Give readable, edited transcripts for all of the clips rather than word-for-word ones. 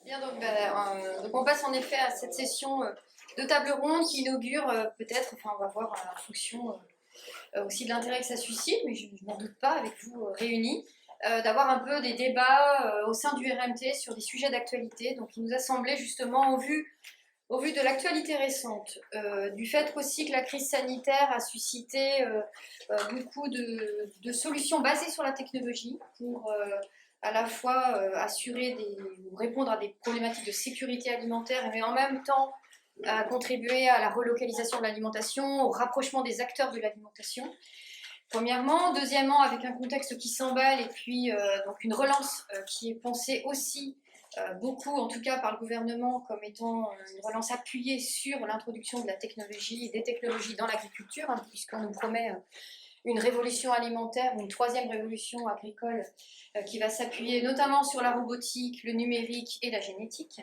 Bien, donc on passe en effet à cette session de table ronde qui inaugure peut-être, enfin on va voir en fonction aussi de l'intérêt que ça suscite, mais je n'en doute pas avec vous réunis, d'avoir un peu des débats au sein du RMT sur des sujets d'actualité. Donc il nous a semblé justement au vu de l'actualité récente, du fait aussi que la crise sanitaire a suscité beaucoup de solutions basées sur la technologie pour à la fois ou répondre à des problématiques de sécurité alimentaire, mais en même temps contribuer à la relocalisation de l'alimentation, au rapprochement des acteurs de l'alimentation. Premièrement. Deuxièmement, avec un contexte qui s'emballe et puis donc une relance qui est pensée aussi beaucoup, en tout cas par le gouvernement, comme étant une relance appuyée sur l'introduction de la technologie et des technologies dans l'agriculture, hein, puisqu'on nous promet une révolution alimentaire, une troisième révolution agricole qui va s'appuyer notamment sur la robotique, le numérique et la génétique.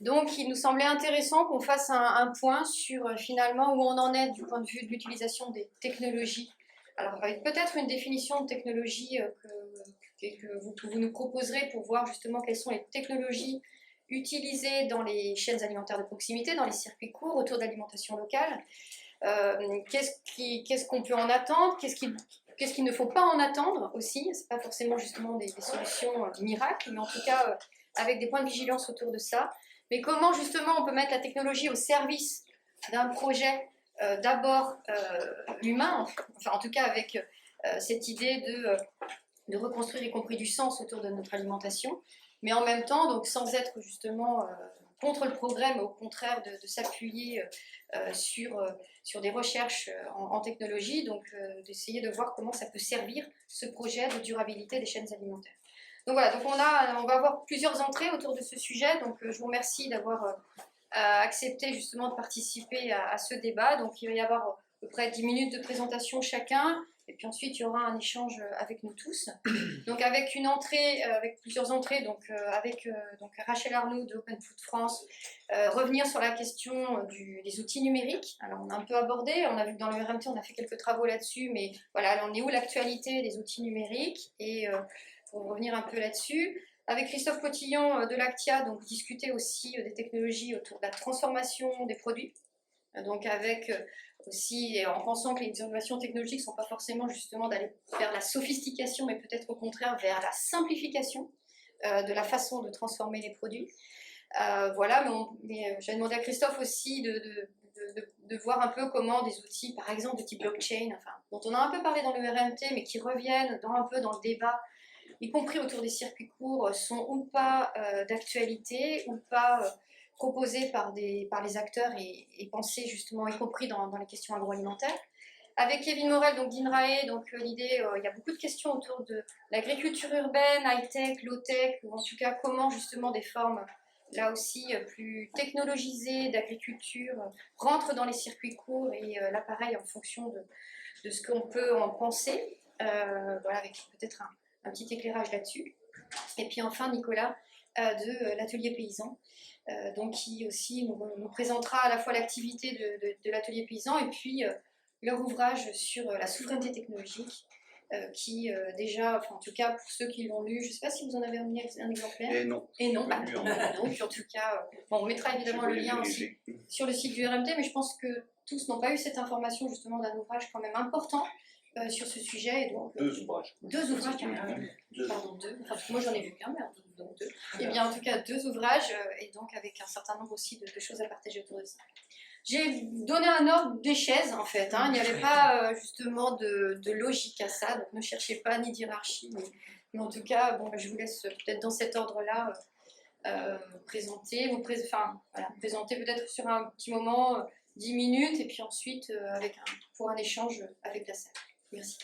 Donc il nous semblait intéressant qu'on fasse un point sur finalement où on en est du point de vue de l'utilisation des technologies. Alors avec peut-être une définition de technologie que vous nous proposerez pour voir justement quelles sont les technologies utilisées dans les chaînes alimentaires de proximité, dans les circuits courts, autour de l'alimentation locale. Qu'est-ce qu'on peut en attendre, qu'est-ce qu'il ne faut pas en attendre aussi. C'est pas forcément justement des solutions miracles, mais en tout cas avec des points de vigilance autour de ça. Mais comment justement on peut mettre la technologie au service d'un projet d'abord humain, enfin en tout cas avec cette idée de reconstruire y compris du sens autour de notre alimentation, mais en même temps donc sans être justement contre le progrès, mais au contraire de s'appuyer sur des recherches en technologie, donc d'essayer de voir comment ça peut servir ce projet de durabilité des chaînes alimentaires. Donc voilà, donc on va avoir plusieurs entrées autour de ce sujet, donc je vous remercie d'avoir accepté justement de participer à ce débat. Donc il va y avoir à peu près 10 minutes de présentation chacun, et puis ensuite il y aura un échange avec nous tous. Donc avec une entrée, avec plusieurs entrées, donc avec donc Rachel Arnoux de Open Food France, revenir sur la question des outils numériques. Alors on a un peu abordé, on a vu que dans le RMT on a fait quelques travaux là-dessus, mais voilà, on est où l'actualité des outils numériques, et pour revenir un peu là-dessus. Avec Christophe Cotillon de Lactia, donc discuter aussi des technologies autour de la transformation des produits. Donc avec aussi, en pensant que les innovations technologiques ne sont pas forcément justement d'aller vers la sophistication, mais peut-être au contraire vers la simplification de la façon de transformer les produits. Voilà, mais j'ai demandé à Christophe aussi de voir un peu comment des outils, par exemple de type blockchain, enfin, dont on a un peu parlé dans le RMT, mais qui reviennent un peu dans le débat, y compris autour des circuits courts, sont ou pas d'actualité, ou pas proposés par les acteurs et pensés justement, y compris dans les questions agroalimentaires. Avec Kevin Morel, donc d'INRAE, donc l'idée, il y a beaucoup de questions autour de l'agriculture urbaine, high-tech, low-tech, ou en tout cas comment justement des formes, là aussi, plus technologisées d'agriculture rentrent dans les circuits courts, et l'appareil en fonction de ce qu'on peut en penser, voilà, avec peut-être un petit éclairage là-dessus. Et puis enfin Nicolas de l'atelier paysan, donc qui aussi nous présentera à la fois l'activité de l'atelier paysan et puis leur ouvrage sur la souveraineté technologique, qui déjà, enfin, en tout cas pour ceux qui l'ont lu, je ne sais pas si vous en avez amené un exemplaire. Et non. Et non, bah, non. Puis en tout cas, bon, on mettra évidemment le lien aussi sur le site du RMT, mais je pense que tous n'ont pas eu cette information justement d'un ouvrage quand même important sur ce sujet. Et donc, deux ouvrages. Deux ouvrages, carrément. Pardon, deux. Enfin, moi j'en ai vu qu'un, mais donc deux. Et bien en tout cas deux ouvrages, et donc avec un certain nombre aussi de choses à partager autour de ça. J'ai donné un ordre des chaises en fait, hein. Il n'y avait pas justement de logique à ça, donc ne cherchez pas ni d'hierarchie, mais en tout cas, bon, je vous laisse peut-être dans cet ordre-là présenter, présenter peut-être sur un petit moment, 10 minutes, et puis ensuite pour un échange avec la salle. Merci.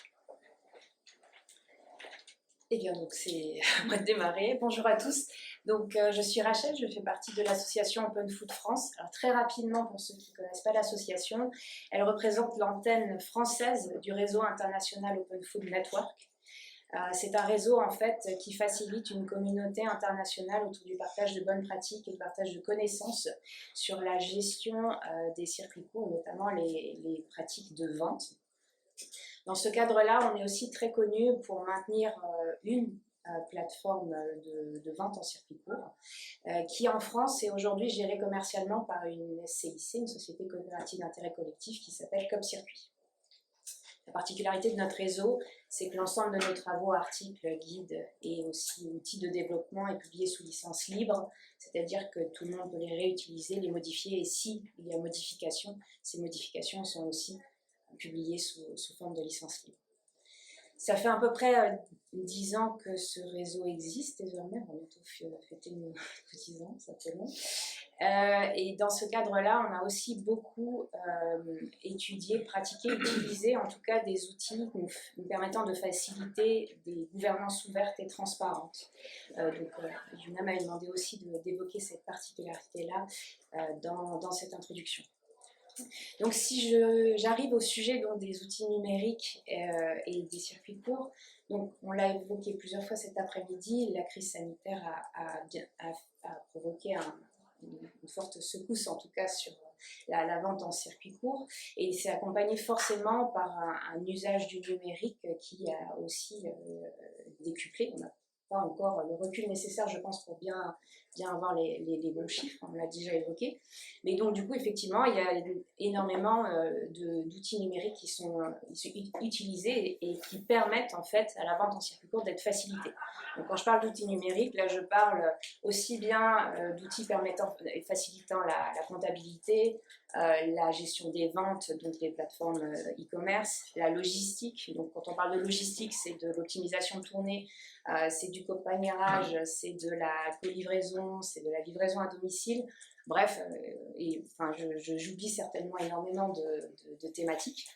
Eh bien, donc c'est à moi de démarrer. Bonjour à tous. Donc, je suis Rachel, je fais partie de l'association Open Food France. Alors, très rapidement, pour ceux qui ne connaissent pas l'association, elle représente l'antenne française du réseau international Open Food Network. C'est un réseau, en fait, qui facilite une communauté internationale autour du partage de bonnes pratiques et du partage de connaissances sur la gestion des circuits courts, notamment les pratiques de vente. Dans ce cadre-là, on est aussi très connu pour maintenir une plateforme de vente en circuit court, qui en France est aujourd'hui gérée commercialement par une SCIC, une société coopérative d'intérêt collectif qui s'appelle CopCircuit. La particularité de notre réseau, c'est que l'ensemble de nos travaux, articles, guides et aussi outils de développement est publié sous licence libre, c'est-à-dire que tout le monde peut les réutiliser, les modifier, et s'il y a modification, ces modifications sont aussi publiées sous forme de licence libre. Ça fait à peu près 10 ans que ce réseau existe désormais, on va bientôt fêter nos 10 ans, ça fait long. Et dans ce cadre-là, on a aussi beaucoup étudié, pratiqué, utilisé en tout cas des outils nous permettant de faciliter des gouvernances ouvertes et transparentes. Donc Yuna m'a demandé aussi d'évoquer cette particularité-là dans cette introduction. Donc si j'arrive au sujet donc, des outils numériques et des circuits courts, donc on l'a évoqué plusieurs fois cet après-midi, la crise sanitaire a provoqué une forte secousse en tout cas sur la vente en circuit court, et il s'est accompagné forcément par un usage du numérique qui a aussi décuplé. On n'a pas encore le recul nécessaire, je pense, pour bien avoir les bons chiffres, on l'a déjà évoqué. Mais donc, du coup, effectivement, il y a énormément d'outils numériques qui sont utilisés et qui permettent, en fait, à la vente en circuit court d'être facilitée. Donc, quand je parle d'outils numériques, là, je parle aussi bien d'outils permettant et facilitant la comptabilité, la gestion des ventes, donc les plateformes e-commerce, la logistique. Donc, quand on parle de logistique, c'est de l'optimisation de tournée, c'est du copagnérage, c'est de la co-livraison, c'est de la livraison à domicile. Bref, j'oublie certainement énormément de thématiques.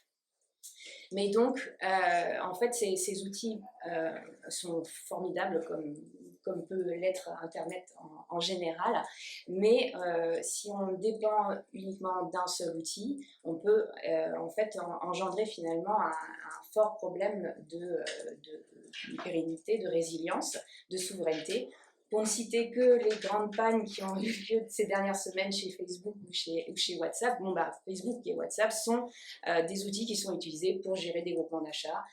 Mais donc, en fait, ces outils sont formidables comme peut l'être Internet en général. Mais si on dépend uniquement d'un seul outil, on peut en fait engendrer finalement un fort problème de pérennité, de résilience, de souveraineté. Pour ne citer que les grandes pannes qui ont eu lieu ces dernières semaines chez Facebook ou chez WhatsApp, Facebook et WhatsApp sont des outils qui sont utilisés pour gérer des groupements d'achat,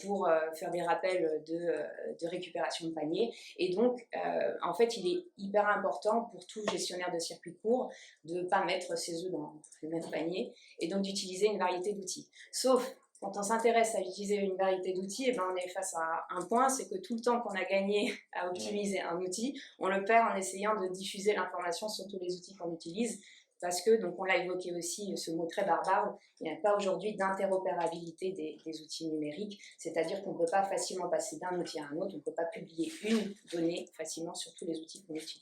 pour faire des rappels de récupération de panier. Et donc, en fait, il est hyper important pour tout gestionnaire de circuit court de ne pas mettre ses œufs dans le même panier et donc d'utiliser une variété d'outils. Sauf quand on s'intéresse à utiliser une variété d'outils, on est face à un point, c'est que tout le temps qu'on a gagné à optimiser un outil, on le perd en essayant de diffuser l'information sur tous les outils qu'on utilise, parce que, donc on l'a évoqué aussi, ce mot très barbare, il n'y a pas aujourd'hui d'interopérabilité des outils numériques, c'est-à-dire qu'on ne peut pas facilement passer d'un outil à un autre, on ne peut pas publier une donnée facilement sur tous les outils qu'on utilise.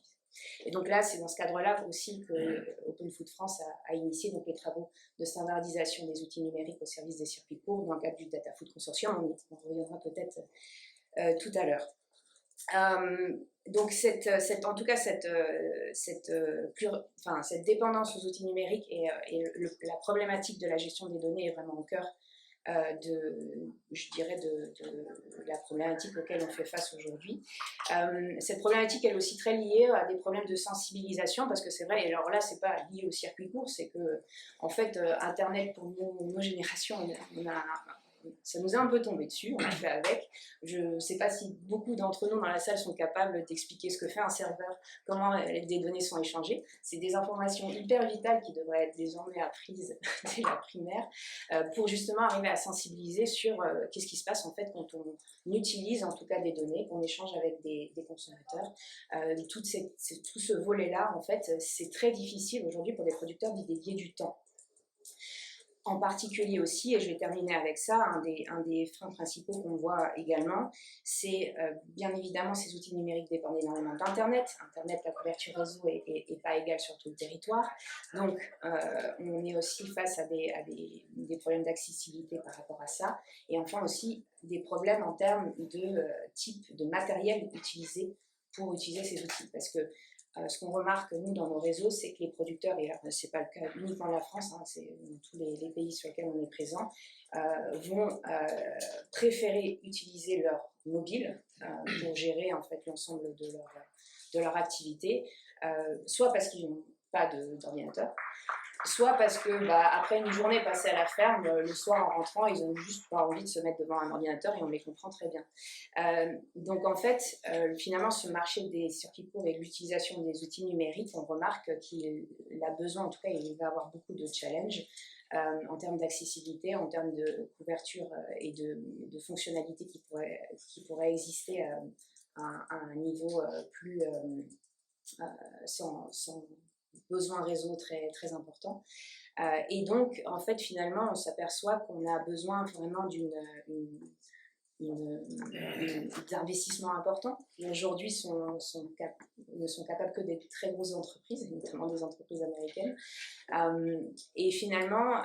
Et donc là, c'est dans ce cadre-là aussi que Open Food France a initié donc les travaux de standardisation des outils numériques au service des circuits courts dans le cadre du Data Food Consortium. On reviendra peut-être tout à l'heure. Donc en tout cas cette dépendance aux outils numériques et la problématique de la gestion des données est vraiment au cœur de la problématique auquel on fait face aujourd'hui. Cette problématique elle est aussi très liée à des problèmes de sensibilisation, parce que c'est vrai, et alors là c'est pas lié au circuit court, c'est que en fait Internet pour nos générations ça nous est un peu tombé dessus, on a fait avec. Je ne sais pas si beaucoup d'entre nous dans la salle sont capables d'expliquer ce que fait un serveur, comment des données sont échangées. C'est des informations hyper vitales qui devraient être désormais apprises dès la primaire pour justement arriver à sensibiliser sur qu'est-ce qui se passe en fait quand on utilise en tout cas des données, qu'on échange avec des consommateurs. Tout ce volet-là, en fait, c'est très difficile aujourd'hui pour des producteurs d'y dédier du temps. En particulier aussi, et je vais terminer avec ça, un des freins principaux qu'on voit également, c'est bien évidemment ces outils numériques dépendent énormément d'Internet. Internet, la couverture réseau est pas égale sur tout le territoire. Donc, on est aussi face à des problèmes d'accessibilité par rapport à ça. Et enfin aussi, des problèmes en termes de type de matériel utilisé pour utiliser ces outils. Parce que ce qu'on remarque, nous, dans nos réseaux, c'est que les producteurs, et ce n'est pas le cas uniquement de la France, c'est dans tous les pays sur lesquels on est présent, vont préférer utiliser leur mobile pour gérer en fait, l'ensemble de leur activité, soit parce qu'ils n'ont pas d'ordinateur, soit parce que après une journée passée à la ferme, le soir en rentrant, ils ont juste pas envie de se mettre devant un ordinateur et on les comprend très bien. Donc en fait, finalement, ce marché des circuits courts et l'utilisation des outils numériques, on remarque qu'il a besoin, en tout cas, il va avoir beaucoup de challenges en termes d'accessibilité, en termes de couverture et de fonctionnalités qui pourraient exister à un niveau plus sans besoin réseau très, très important. Et donc, en fait, finalement, on s'aperçoit qu'on a besoin vraiment d'investissements importants qui aujourd'hui ne sont capables que des très grosses entreprises, notamment des entreprises américaines. Et finalement,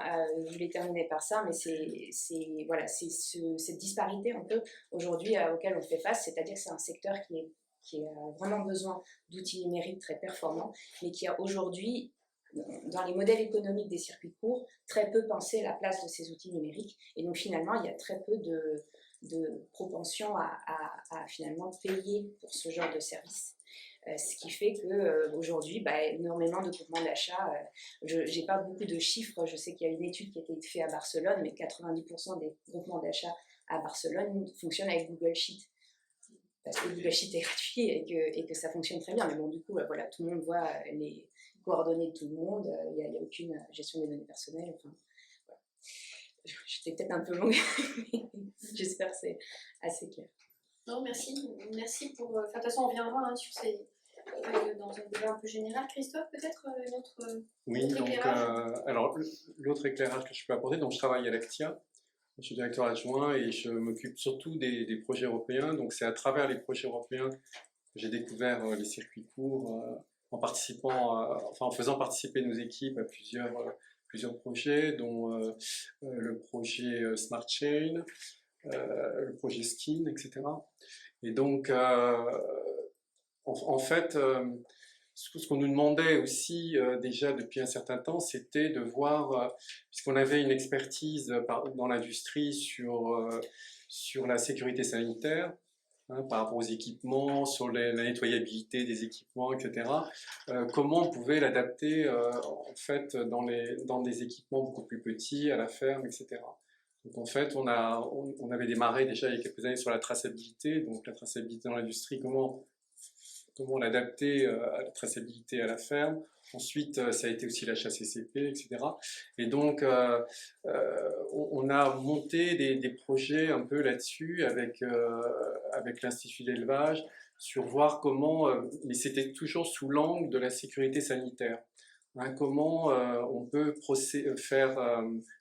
je voulais terminer par ça, mais c'est voilà, cette disparité un peu aujourd'hui auquel on fait face, c'est-à-dire que c'est un secteur qui a vraiment besoin d'outils numériques très performants, mais qui a aujourd'hui, dans les modèles économiques des circuits courts, très peu pensé la place de ces outils numériques. Et donc finalement, il y a très peu de propension à finalement payer pour ce genre de service. Ce qui fait qu'aujourd'hui, énormément de groupements d'achat, je n'ai pas beaucoup de chiffres, je sais qu'il y a une étude qui a été faite à Barcelone, mais 90% des groupements d'achat à Barcelone fonctionnent avec Google Sheet. Parce que Google Sheet est gratuit et que ça fonctionne très bien. Mais bon, du coup, voilà, tout le monde voit les coordonnées de tout le monde, il n'y a aucune gestion des données personnelles. Enfin, voilà. J'étais peut-être un peu longue, mais j'espère que c'est assez clair. Non, merci. Merci pour... de toute façon, on viendra sur ces... dans un débat un peu général. Christophe, peut-être une autre... Oui, donc, alors l'autre éclairage que je peux apporter, donc je travaille à l'Actia. Je suis directeur adjoint et je m'occupe surtout des projets européens. Donc c'est à travers les projets européens que j'ai découvert les circuits courts en en faisant participer nos équipes à plusieurs projets, dont le projet Smart Chain, le projet Skin, etc. Et donc en fait, ce qu'on nous demandait aussi déjà depuis un certain temps, c'était de voir, puisqu'on avait une expertise dans l'industrie sur la sécurité sanitaire, hein, par rapport aux équipements, sur la nettoyabilité des équipements, etc., comment on pouvait l'adapter en fait dans des équipements beaucoup plus petits, à la ferme, etc. Donc en fait, on avait démarré déjà il y a quelques années sur la traçabilité, donc la traçabilité dans l'industrie, comment l'adapter à la traçabilité à la ferme. Ensuite, ça a été aussi l'achat CCP, etc. Et donc, on a monté des projets un peu là-dessus avec l'Institut d'élevage, sur voir comment, mais c'était toujours sous l'angle de la sécurité sanitaire. Hein, comment on peut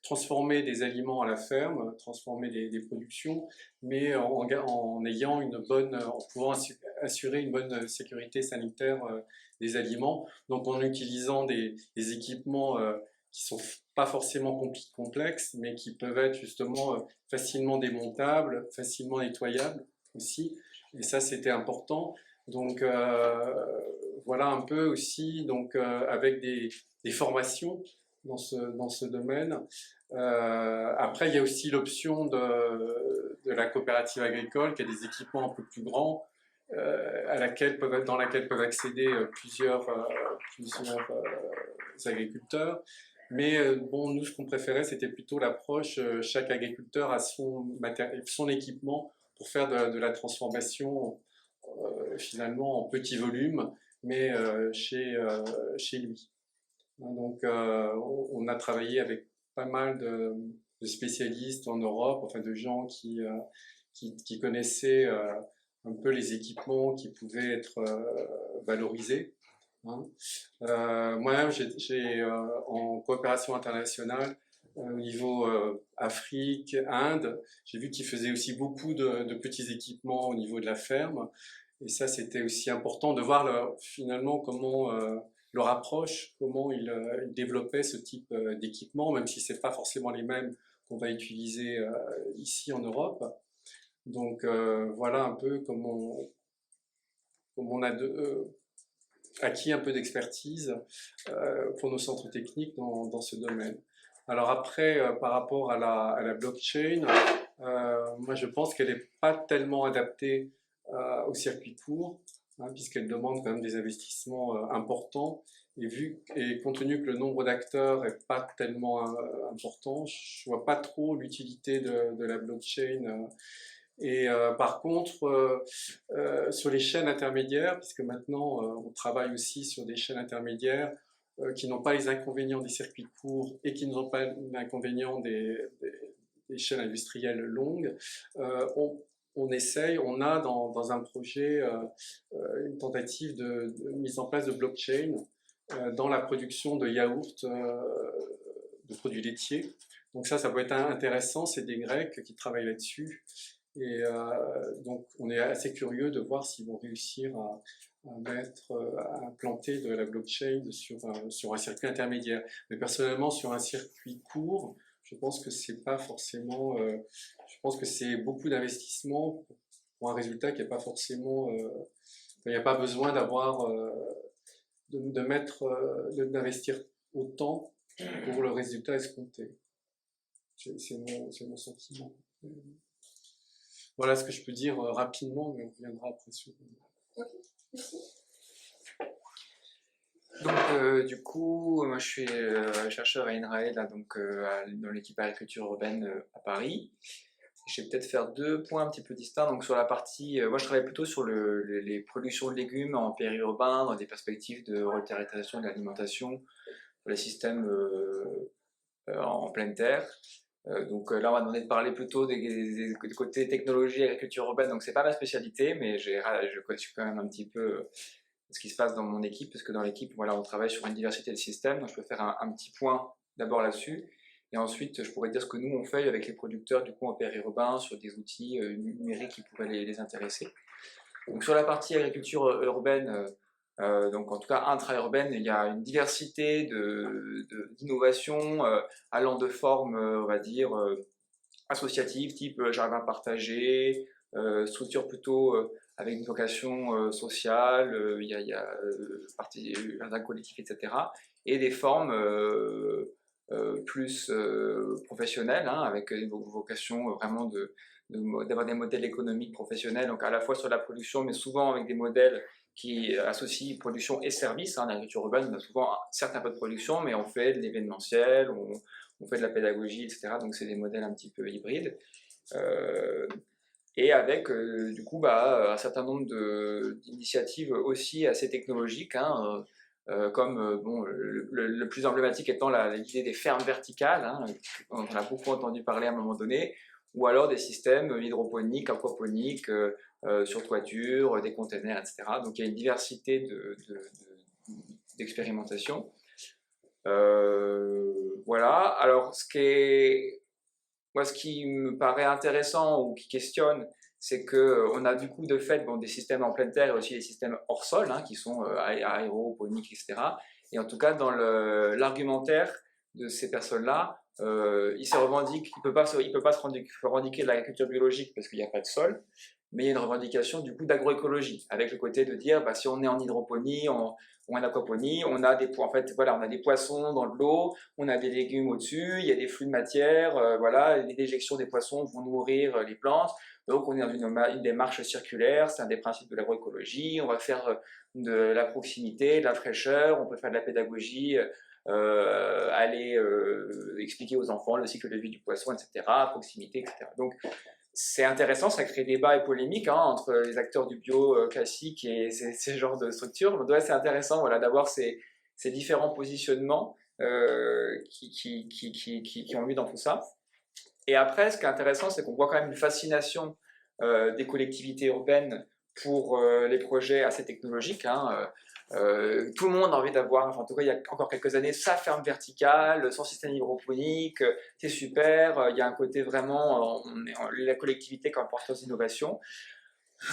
transformer des aliments à la ferme, transformer des productions, mais en ayant en pouvant assurer une bonne sécurité sanitaire des aliments. Donc en utilisant des équipements qui sont pas forcément complexes, mais qui peuvent être justement facilement démontables, facilement nettoyables aussi. Et ça, c'était important. Donc voilà un peu aussi, donc avec des formations dans ce domaine. Après, il y a aussi l'option de la coopérative agricole, qui a des équipements un peu plus grands, dans laquelle peuvent accéder plusieurs agriculteurs. Mais bon, nous, ce qu'on préférait, c'était plutôt l'approche, chaque agriculteur a son équipement pour faire de la transformation finalement en petit volume, mais chez lui. Donc on a travaillé avec pas mal de spécialistes en Europe, enfin de gens qui connaissaient un peu les équipements qui pouvaient être valorisés. Hein. Moi-même, j'ai en coopération internationale, au niveau Afrique, Inde, j'ai vu qu'ils faisaient aussi beaucoup de petits équipements au niveau de la ferme. Et ça, c'était aussi important de voir finalement comment leur approche, comment ils développaient ce type d'équipement, même si ce n'est pas forcément les mêmes qu'on va utiliser ici en Europe. Donc voilà un peu comment on a acquis un peu d'expertise pour nos centres techniques dans ce domaine. Alors après, par rapport à la blockchain, moi je pense qu'elle n'est pas tellement adaptée au circuit court, hein, puisqu'elle demande quand même des investissements importants Et compte tenu que le nombre d'acteurs n'est pas tellement important, je ne vois pas trop l'utilité de la blockchain. Par contre, sur les chaînes intermédiaires, puisque maintenant on travaille aussi sur des chaînes intermédiaires qui n'ont pas les inconvénients des circuits courts et qui n'ont pas l'inconvénient des chaînes industrielles longues, on essaye, on a dans un projet une tentative de mise en place de blockchain dans la production de yaourts, de produits laitiers. Donc ça peut être intéressant, c'est des Grecs qui travaillent là-dessus. Et donc on est assez curieux de voir s'ils vont réussir à implanter de la blockchain sur un circuit intermédiaire. Mais personnellement, sur un circuit court, je pense que c'est pas forcément. Je pense que c'est beaucoup d'investissement pour un résultat qui n'est pas forcément. Il n'y a pas besoin d'investir autant pour le résultat escompté. C'est mon sentiment. Voilà ce que je peux dire rapidement, mais on reviendra après sur. Ok, merci. Donc, du coup, moi je suis chercheur à INRAE, là, donc, dans l'équipe agriculture urbaine à Paris. Je vais peut-être faire deux points un petit peu distincts. Donc, sur la partie, moi je travaille plutôt sur les productions de légumes en périurbain, dans des perspectives de reterritorialisation de l'alimentation, sur les systèmes en pleine terre. Donc là, on m'a demandé de parler plutôt des côtés technologie et agriculture urbaine, donc c'est pas ma spécialité, mais je suis quand même un petit peu ce qui se passe dans mon équipe, parce que dans l'équipe, voilà, on travaille sur une diversité de systèmes, donc je peux faire un petit point d'abord là-dessus, et ensuite je pourrais dire ce que nous on fait avec les producteurs du coup en périurbain sur des outils numériques qui pourraient les intéresser. Donc sur la partie agriculture urbaine, donc en tout cas intra-urbaine, il y a une diversité d'innovations allant de formes, on va dire, associatives, type jardin partagé, structure plutôt avec une vocation sociale, il y a partie jardin collectif, etc. Et des formes plus professionnelles, hein, avec une vocation vraiment d'avoir des modèles économiques professionnels, donc à la fois sur la production, mais souvent avec des modèles qui associent production et services. Hein. En agriculture urbaine, on a souvent certes un peu de production, mais on fait de l'événementiel, on fait de la pédagogie, etc. Donc c'est des modèles un petit peu hybrides. Et avec du coup un certain nombre d'initiatives aussi assez technologiques, hein, comme bon, le plus emblématique étant l'idée des fermes verticales, hein, dont on a beaucoup entendu parler à un moment donné, ou alors des systèmes hydroponiques, aquaponiques, sur toiture, des containers, etc. Donc il y a une diversité d'expérimentations. Voilà, alors ce qui me paraît intéressant ou qui questionne, c'est qu'on a du coup de fait des systèmes en pleine terre et aussi des systèmes hors sol, hein, qui sont aéroponiques, etc. Et en tout cas, dans l'argumentaire de ces personnes-là, ils se revendiquent, il ne peut pas se revendiquer de l'agriculture biologique parce qu'il n'y a pas de sol, mais il y a une revendication du coup d'agroécologie, avec le côté de dire si on est en hydroponie, ou en aquaponie, on a des poissons dans de l'eau, on a des légumes au-dessus, il y a des flux de matière, voilà, les déjections des poissons vont nourrir les plantes, donc on est dans une démarche circulaire, c'est un des principes de l'agroécologie, on va faire de la proximité, de la fraîcheur, on peut faire de la pédagogie, aller expliquer aux enfants le cycle de vie du poisson, etc., proximité, etc. Donc c'est intéressant, ça crée débat et polémique, hein, entre les acteurs du bio classique et ces genres de structures. Donc ouais, c'est intéressant, voilà, d'avoir ces différents positionnements qui ont lieu dans tout ça. Et après, ce qui est intéressant, c'est qu'on voit quand même une fascination des collectivités urbaines pour les projets assez technologiques. Hein, tout le monde a envie d'avoir, enfin, en tout cas il y a encore quelques années, sa ferme verticale, son système hydroponique, c'est super, il y a un côté vraiment, la collectivité comme porteuse d'innovation.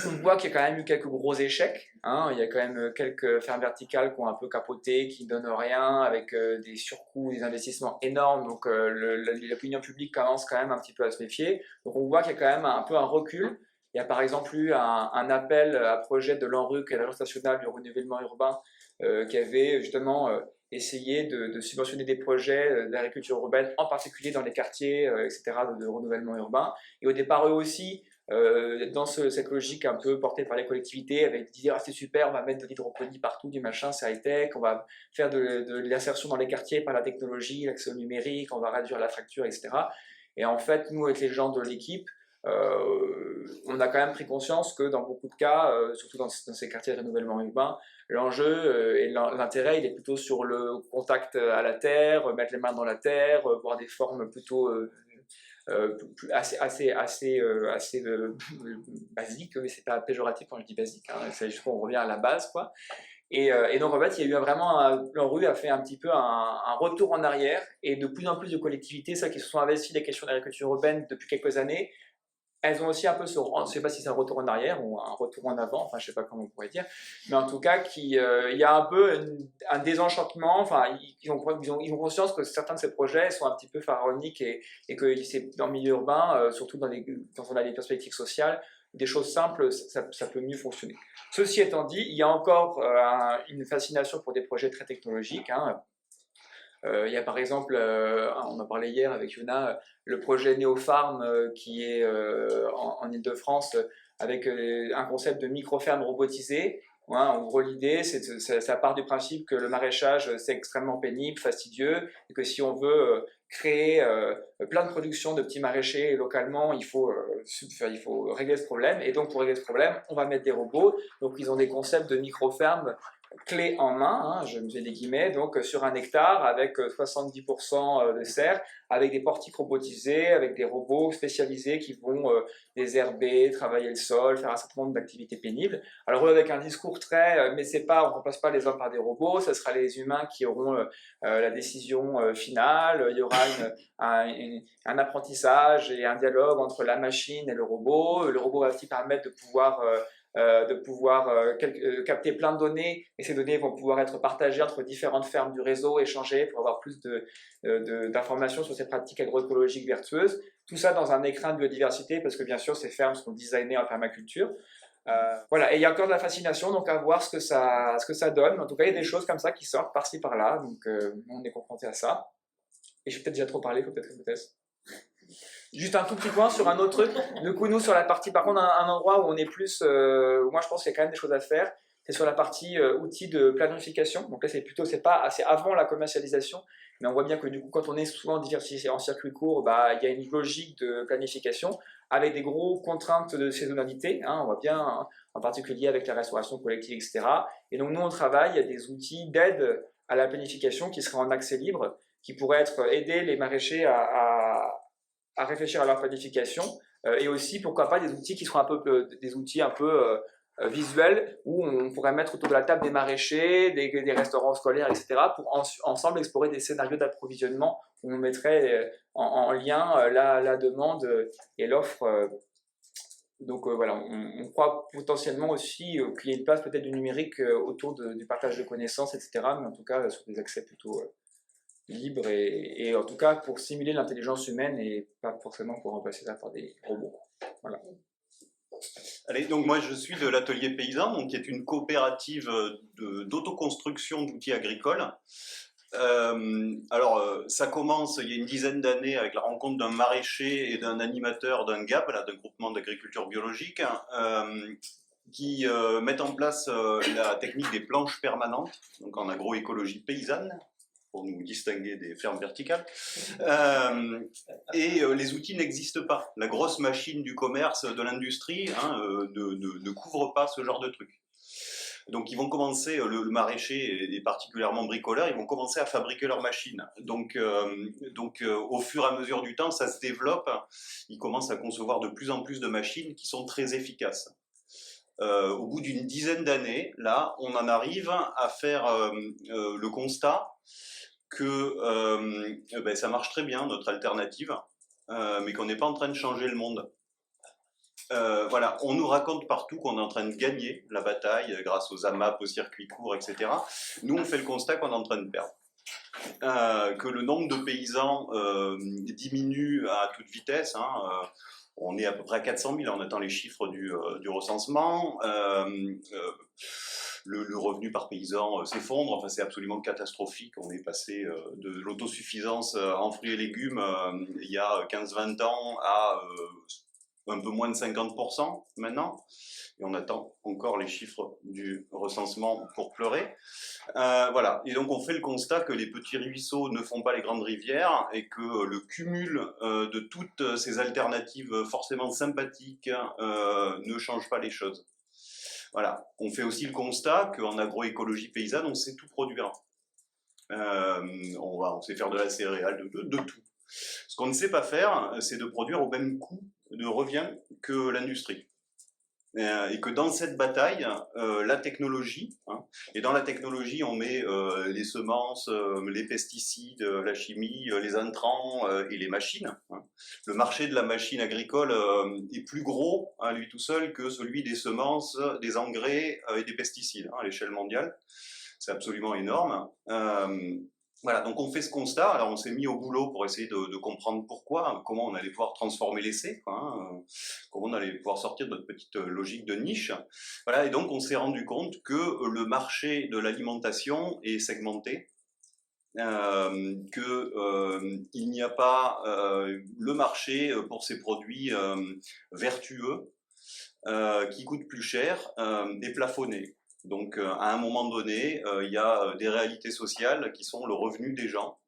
On voit qu'il y a quand même eu quelques gros échecs, hein. Il y a quand même quelques fermes verticales qui ont un peu capoté, qui ne donnent rien, avec des surcoûts, des investissements énormes, donc l'opinion publique commence quand même un petit peu à se méfier. Donc on voit qu'il y a quand même un peu un recul. Il y a par exemple eu un appel à projet de l'ANRU, qui est l'Agence nationale du renouvellement urbain, qui avait justement essayé de subventionner des projets d'agriculture urbaine, en particulier dans les quartiers, etc., de renouvellement urbain. Et au départ, eux aussi cette logique un peu portée par les collectivités, avec dire ah, c'est super, on va mettre de l'hydroponie partout, du machin, c'est high-tech, on va faire de l'insertion dans les quartiers par la technologie, l'accès au numérique, on va réduire la fracture, etc. Et en fait, nous, avec les gens de l'équipe, on a quand même pris conscience que dans beaucoup de cas, surtout dans ces quartiers de renouvellement urbain, l'enjeu et l'intérêt, il est plutôt sur le contact à la terre, mettre les mains dans la terre, voir des formes plutôt assez basiques, mais c'est pas péjoratif quand je dis basique, hein, c'est juste qu'on revient à la base, quoi. Et donc en fait, il y a eu vraiment, l'ANRU a fait un petit peu un retour en arrière, et de plus en plus de collectivités, ça, qui se sont investies dans les questions d'agriculture urbaine depuis quelques années, elles ont aussi un peu je ne sais pas si c'est un retour en arrière ou un retour en avant, enfin je ne sais pas comment on pourrait dire, mais en tout cas il y a un peu un désenchantement, enfin ils ont conscience que certains de ces projets sont un petit peu pharaoniques et que c'est dans le milieu urbain, surtout quand on a des perspectives sociales, des choses simples, ça peut mieux fonctionner. Ceci étant dit, il y a encore une fascination pour des projets très technologiques, hein. Il y a par exemple, on en parlait hier avec Yuna, le projet Néopharm qui est en Ile-de-France avec un concept de micro-ferme robotisée. Hein, en gros, l'idée, ça part du principe que le maraîchage, c'est extrêmement pénible, fastidieux, et que si on veut créer plein de productions de petits maraîchers localement, il faut régler ce problème. Et donc, pour régler ce problème, on va mettre des robots. Donc, ils ont des concepts de micro-fermes clé en main, hein, je me fais des guillemets, donc sur 1 hectare avec 70% de serre, avec des portiques robotisés, avec des robots spécialisés qui vont désherber, travailler le sol, faire un certain nombre d'activités pénibles. Alors eux avec un discours très, mais c'est pas, on ne remplace pas les hommes par des robots, ce sera les humains qui auront la décision finale, il y aura un apprentissage et un dialogue entre la machine et le robot va aussi permettre de pouvoir capter plein de données, et ces données vont pouvoir être partagées entre différentes fermes du réseau, échangées pour avoir plus d'informations sur ces pratiques agroécologiques vertueuses. Tout ça dans un écrin de biodiversité, parce que bien sûr ces fermes sont designées en permaculture. Voilà, et il y a encore de la fascination, donc à voir ce que ça donne. En tout cas, il y a des choses comme ça qui sortent par-ci par-là, donc on est confronté à ça. Et je vais peut-être déjà trop parlé, il faut peut-être que je me taise. Juste un tout petit point sur un autre truc. Du coup, nous, sur la partie, par contre, un endroit où on est plus. Moi, je pense qu'il y a quand même des choses à faire. C'est sur la partie outils de planification. Donc là, c'est pas assez avant la commercialisation. Mais on voit bien que du coup, quand on est souvent diversifié en circuit court, bah, il y a une logique de planification avec des grosses contraintes de saisonnalité. Hein, on voit bien, hein, en particulier avec la restauration collective, etc. Et donc, nous, on travaille, il y a des outils d'aide à la planification qui seraient en accès libre, qui pourraient aider les maraîchers à réfléchir à leur planification, et aussi, pourquoi pas, des outils qui seront un peu visuels, où on pourrait mettre autour de la table des maraîchers, des restaurants scolaires, etc., pour ensemble explorer des scénarios d'approvisionnement où on mettrait en lien la demande et l'offre. Donc voilà, on croit potentiellement aussi qu'il y a une place peut-être du numérique autour du partage de connaissances, etc., mais en tout cas sur des accès plutôt libre et en tout cas pour simuler l'intelligence humaine et pas forcément pour remplacer ça par des robots. Voilà. Allez, donc moi je suis de l'Atelier Paysan, donc qui est une coopérative d'autoconstruction d'outils agricoles. Ça commence il y a une dizaine d'années avec la rencontre d'un maraîcher et d'un animateur d'un GAB, d'un groupement d'agriculture biologique, qui mettent en place la technique des planches permanentes, donc en agroécologie paysanne, pour nous distinguer des fermes verticales. Les outils n'existent pas. La grosse machine du commerce, de l'industrie, ne couvre pas ce genre de truc. Donc ils vont commencer, le maraîcher et particulièrement bricoleur, ils vont commencer à fabriquer leurs machines. Donc au fur et à mesure du temps, ça se développe. Ils commencent à concevoir de plus en plus de machines qui sont très efficaces. Au bout d'une dizaine d'années, là, on en arrive à faire le constat que ça marche très bien, notre alternative, mais qu'on n'est pas en train de changer le monde. Voilà, on nous raconte partout qu'on est en train de gagner la bataille grâce aux AMAP, aux circuits courts, etc. Nous, on fait le constat qu'on est en train de perdre. Que le nombre de paysans diminue à toute vitesse. On est à peu près à 400 000, on attend les chiffres du recensement. Le revenu par paysan s'effondre, enfin, c'est absolument catastrophique. On est passé de l'autosuffisance en fruits et légumes il y a 15-20 ans à un peu moins de 50% maintenant, et on attend encore les chiffres du recensement pour pleurer. Voilà, et donc on fait le constat que les petits ruisseaux ne font pas les grandes rivières, et que le cumul de toutes ces alternatives forcément sympathiques ne change pas les choses. Voilà, on fait aussi le constat qu'en agroécologie paysanne, on sait tout produire. On sait faire de la céréale, de tout. Ce qu'on ne sait pas faire, c'est de produire au même coût de revient que l'industrie. Et que dans cette bataille, la technologie, hein, et dans la technologie, on met les semences, les pesticides, la chimie, les intrants et les machines. Hein. Le marché de la machine agricole est plus gros à lui tout seul que celui des semences, des engrais et des pesticides à l'échelle mondiale. C'est absolument énorme. Voilà, donc on fait ce constat. Alors on s'est mis au boulot pour essayer de comprendre pourquoi, comment on allait pouvoir transformer l'essai, comment on allait pouvoir sortir de notre petite logique de niche. Voilà, et donc on s'est rendu compte que le marché de l'alimentation est segmenté, qu'il n'y a pas le marché pour ces produits vertueux qui coûtent plus cher et plafonnés. Donc, à un moment donné, il y a des réalités sociales qui sont le revenu des gens.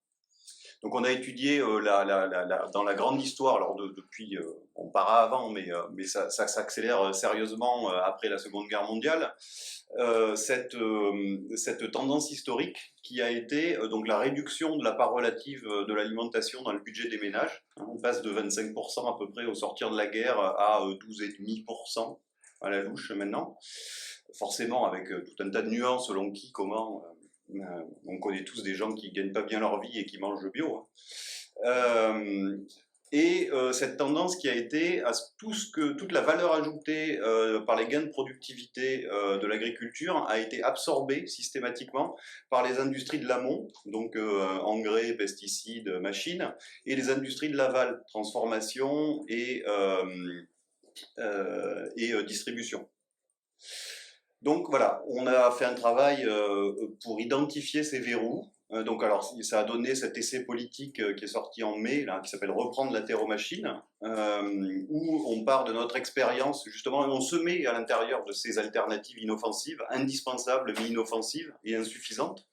Donc, on a étudié dans la grande histoire, alors depuis, on part avant, mais ça s'accélère sérieusement après la Seconde Guerre mondiale, cette tendance historique qui a été donc la réduction de la part relative de l'alimentation dans le budget des ménages. On passe de 25% à peu près au sortir de la guerre à 12,5% à la louche maintenant. Forcément avec tout un tas de nuances selon qui, comment. On connaît tous des gens qui gagnent pas bien leur vie et qui mangent bio. Cette tendance qui a été à toute la valeur ajoutée par les gains de productivité de l'agriculture a été absorbée systématiquement par les industries de l'amont, donc engrais, pesticides, machines, et les industries de l'aval, transformation et distribution. Donc voilà, on a fait un travail pour identifier ces verrous. Donc alors, ça a donné cet essai politique qui est sorti en mai, là, qui s'appelle Reprendre la terre aux machines, où on part de notre expérience, justement, et on se met à l'intérieur de ces alternatives inoffensives, indispensables mais inoffensives et insuffisantes.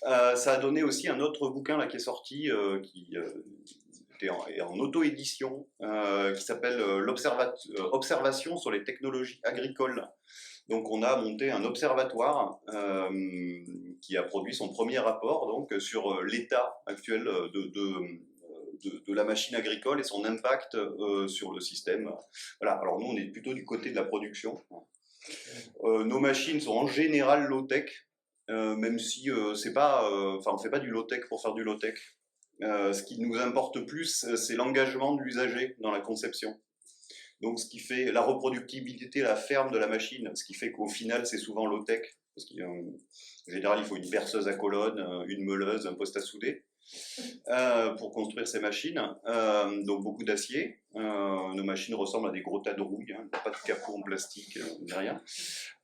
Ça a donné aussi un autre bouquin là, qui est sorti, qui était en auto-édition, qui s'appelle Observation sur les technologies agricoles. Donc on a monté un observatoire qui a produit son premier rapport donc, sur l'état actuel de la machine agricole et son impact sur le système. Voilà. Alors nous on est plutôt du côté de la production. Nos machines sont en général low-tech, même si c'est pas, on fait pas du low-tech pour faire du low-tech. Ce qui nous importe plus, c'est l'engagement de l'usager dans la conception. Donc, ce qui fait la reproductibilité, la ferme de la machine, ce qui fait qu'au final, c'est souvent low-tech. Parce qu'en général, il faut une perceuse à colonne, une meuleuse, un poste à souder pour construire ces machines. Donc, beaucoup d'acier. Nos machines ressemblent à des gros tas de rouille, hein, pas de capot en plastique, ni rien.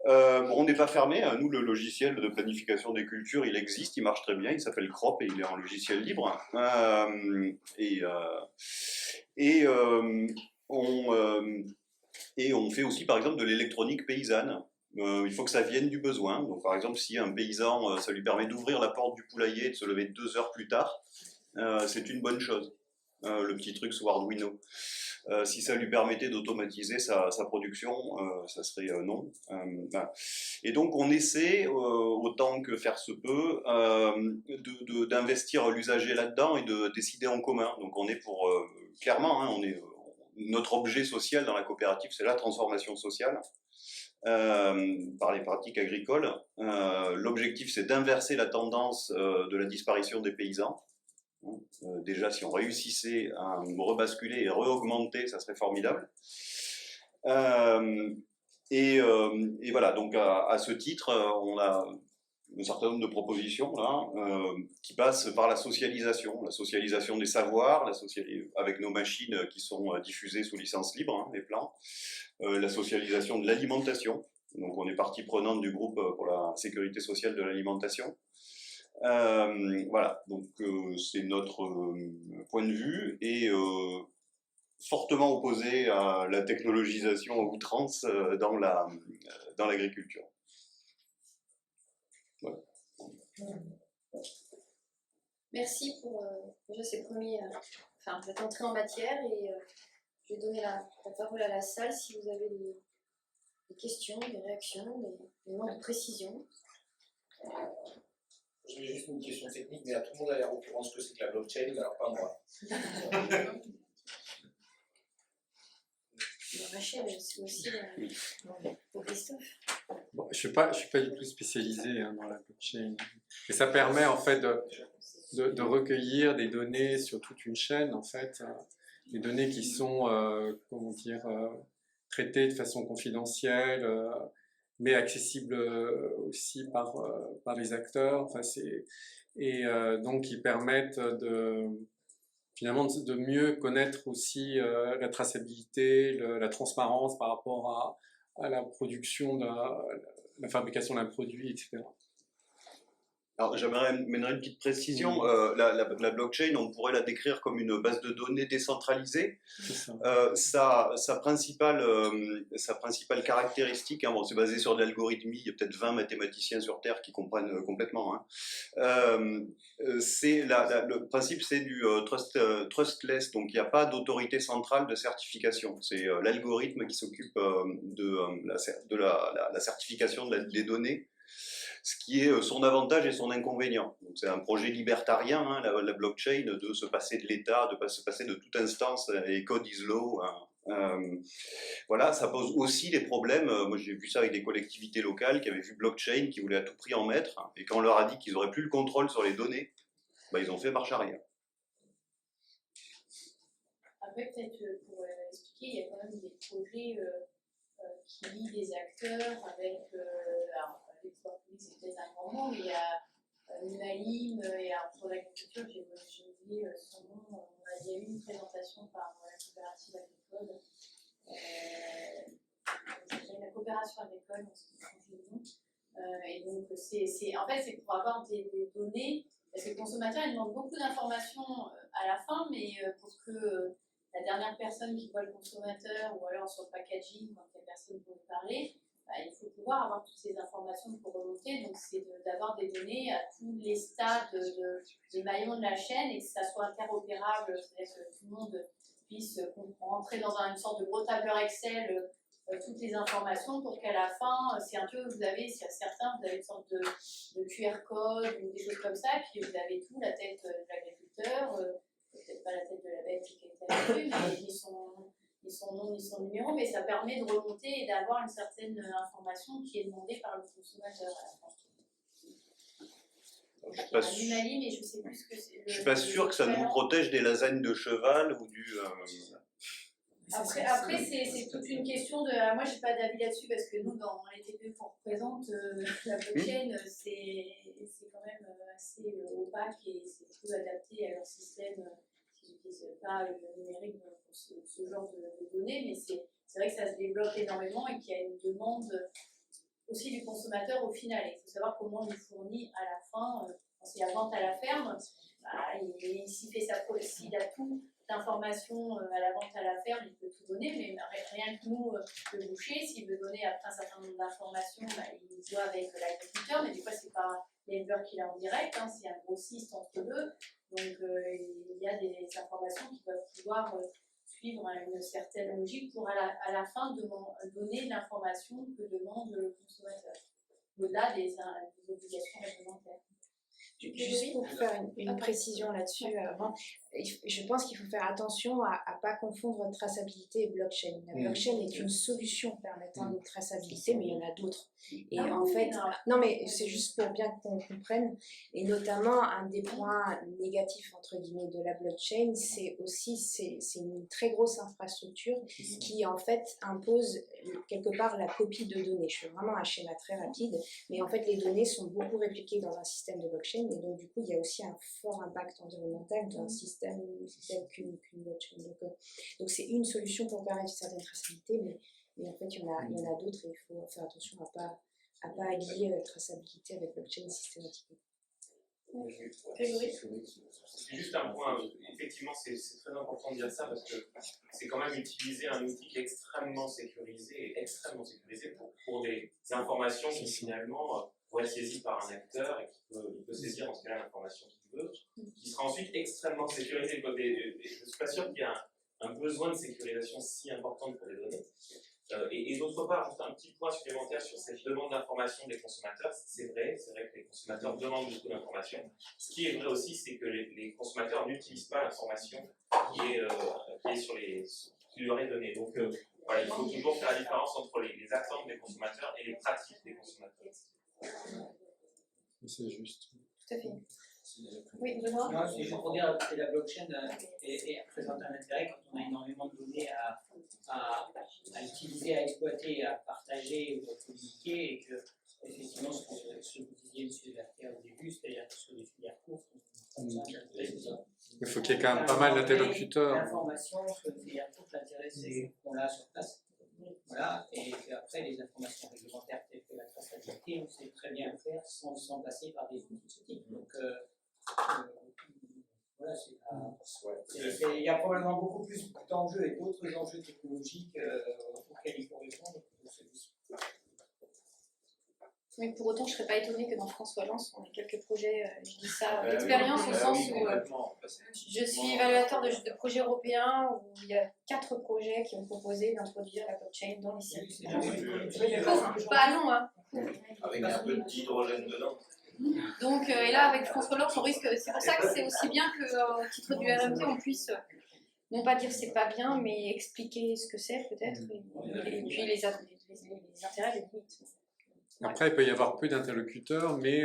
On n'est pas fermé. Nous, le logiciel de planification des cultures, il existe, il marche très bien. Il s'appelle Crop et il est en logiciel libre. On fait aussi par exemple de l'électronique paysanne. Il faut que ça vienne du besoin. Donc par exemple si un paysan, ça lui permet d'ouvrir la porte du poulailler et de se lever 2 heures plus tard, c'est une bonne chose. Le petit truc sous Arduino. Si ça lui permettait d'automatiser sa production, ça serait non. Voilà. Et donc on essaie, autant que faire se peut, d'investir l'usager là-dedans et de décider en commun. Donc on est pour, clairement, hein, notre objet social dans la coopérative, c'est la transformation sociale par les pratiques agricoles. L'objectif, c'est d'inverser la tendance de la disparition des paysans. Déjà, si on réussissait à rebasculer et re-augmenter, ça serait formidable. Et voilà, donc à ce titre, on a un certain nombre de propositions là, qui passent par la socialisation des savoirs, avec nos machines qui sont diffusées sous licence libre, hein, les plans, la socialisation de l'alimentation. Donc on est partie prenante du groupe pour la sécurité sociale de l'alimentation. Voilà, donc c'est notre point de vue et fortement opposé à la technologisation à outrance dans l'agriculture. Voilà. Merci pour déjà ces premiers, cette entrée en matière et je vais donner la parole à la salle si vous avez des questions, des réactions, des demandes de précision. J'ai juste une question technique, mais à tout le monde a l'air au courant ce que c'est que la blockchain, mais alors pas moi. Rachel, c'est aussi pour Christophe. Bon, je suis pas du tout spécialisé dans la blockchain. Et ça permet en fait de recueillir des données sur toute une chaîne, en fait, des données qui sont, traitées de façon confidentielle, mais accessibles aussi par les acteurs. Enfin, donc qui permettent finalement de mieux connaître aussi la traçabilité, la transparence par rapport à la production, la fabrication d'un produit, etc. Alors, j'aimerais une petite précision. La blockchain, on pourrait la décrire comme une base de données décentralisée. C'est ça. Sa principale caractéristique, bon, c'est basé sur de l'algorithmie, il y a peut-être 20 mathématiciens sur Terre qui comprennent complètement. Le principe, c'est du trustless, donc il n'y a pas d'autorité centrale de certification. C'est l'algorithme qui s'occupe de la certification des données, ce qui est son avantage et son inconvénient. Donc c'est un projet libertarien, la blockchain, de se passer de l'État, de se passer de toute instance, et code is law. Voilà, ça pose aussi des problèmes. Moi j'ai vu ça avec des collectivités locales qui avaient vu blockchain, qui voulaient à tout prix en mettre, et quand on leur a dit qu'ils n'auraient plus le contrôle sur les données, ils ont fait marche arrière. Après, peut-être pour expliquer, il y a quand même des projets qui lient des acteurs avec, les pouvoirs publics, c'est peut-être un grand mot, mais il y a Nualim et pour l'agriculture, j'ai oublié son nom, il y a eu une présentation par la coopérative agricole, la coopération agricole, on se dit, et donc en fait c'est pour avoir des données, parce que le consommateur il demande beaucoup d'informations à la fin, mais pour que la dernière personne qui voit le consommateur, ou alors sur le packaging, quand il y a personne pour lui parler, il faut pouvoir avoir toutes ces informations pour remonter. Donc c'est d'avoir des données à tous les stades des maillons de la chaîne et que ça soit interopérable, c'est-à-dire que tout le monde puisse rentrer dans une sorte de gros tableur Excel toutes les informations pour qu'à la fin, c'est un peu, vous avez, s'il y a certains, vous avez une sorte de QR code ou des choses comme ça, et puis vous avez tout, la tête de l'agriculteur, peut-être pas la tête de la bête qui est là-dessus, mais ni son nom ni son numéro, mais ça permet de remonter et d'avoir une certaine information qui est demandée par le consommateur à la fin. Je suis pas sûr que ça nous protège des lasagnes de cheval ou du... Après c'est toute une question de... Moi, j'ai pas d'avis là-dessus parce que nous, dans les TPE qu'on représente, la blockchain, c'est quand même assez opaque et c'est peu adapté à leur système. Ils n'utilisent pas le numérique pour ce genre de données, mais c'est vrai que ça se développe énormément et qu'il y a une demande aussi du consommateur au final. Il faut savoir comment on lui fournit à la fin, quand c'est la vente à la ferme, s'il a tout d'informations à la vente à la ferme, il peut tout donner, mais rien que nous, le boucher, s'il veut donner après un certain nombre d'informations, il doit avec l'agriculteur, mais des fois c'est pas l'éleveur qui l'a en direct, c'est un grossiste entre deux, donc il y a des informations qui doivent pouvoir suivre une certaine logique pour à la fin donner l'information que demande le consommateur, au-delà des obligations réglementaires. Juste pour faire une précision là-dessus, je pense qu'il faut faire attention à ne pas confondre traçabilité et blockchain. La blockchain est une solution permettant une traçabilité, mais il y en a d'autres. Et en fait, non mais c'est juste pour bien qu'on comprenne, et notamment un des points négatifs entre guillemets de la blockchain, c'est aussi c'est une très grosse infrastructure qui en fait impose quelque part la copie de données. Je fais vraiment un schéma très rapide, mais en fait les données sont beaucoup répliquées dans un système de blockchain, et donc du coup il y a aussi un fort impact environnemental d'un système qu'une blockchain. Donc c'est une solution pour permettre une certaine traçabilité, mais en fait il y en a d'autres et il faut faire attention à pas lier traçabilité avec blockchain systématiquement. Grégory. C'est juste un point, effectivement, c'est très important de dire ça parce que c'est quand même utiliser un outil qui est extrêmement sécurisé pour des informations qui finalement vont être saisies par un acteur et il peut saisir en ce cas-là l'information qu'il veut, qui sera ensuite extrêmement sécurisée. Je ne suis pas sûr qu'il y ait un besoin de sécurisation si importante pour les données. Et d'autre part, juste un petit point supplémentaire sur cette demande d'information des consommateurs. C'est vrai que les consommateurs demandent beaucoup d'informations. Ce qui est vrai aussi, c'est que les consommateurs n'utilisent pas l'information qui est qui leur est donnée. Donc voilà, il faut toujours faire la différence entre les attentes des consommateurs et les pratiques des consommateurs. C'est juste. Tout à fait. Oui, Benoît. Moi, c'est juste pour dire que la blockchain présente un intérêt quand on a énormément de données à utiliser, à exploiter, à partager ou à communiquer, et que, effectivement, ce que vous disiez, M. Vertier, au début, c'est-à-dire que sur des filières courtes, Il faut qu'il y ait quand même pas mal d'interlocuteurs. L'information sur une filière courte, l'intérêt, c'est qu'on l'a sur place. Voilà, et après, les informations réglementaires telles que la traçabilité, on sait très bien le faire sans passer par des outils de ce type. Donc, voilà, il y a probablement beaucoup plus d'enjeux et d'autres enjeux technologiques auxquels il faut répondre que celui-ci. Mais pour autant, je ne serais pas étonnée que dans France Relance, on ait quelques projets, je dis ça d'expérience au sens où je suis évaluateur de projets européens où il y a 4 projets qui ont proposé d'introduire la blockchain dans les sites. Pas long, hein. Avec un peu d'hydrogène dedans. Donc, et là, avec France Relance, on risque. C'est pour ça que c'est aussi bien qu'au titre du RMT, on puisse, non pas dire c'est pas bien, mais expliquer ce que c'est peut-être, et puis les intérêts, les limites. Après, il peut y avoir peu d'interlocuteurs, mais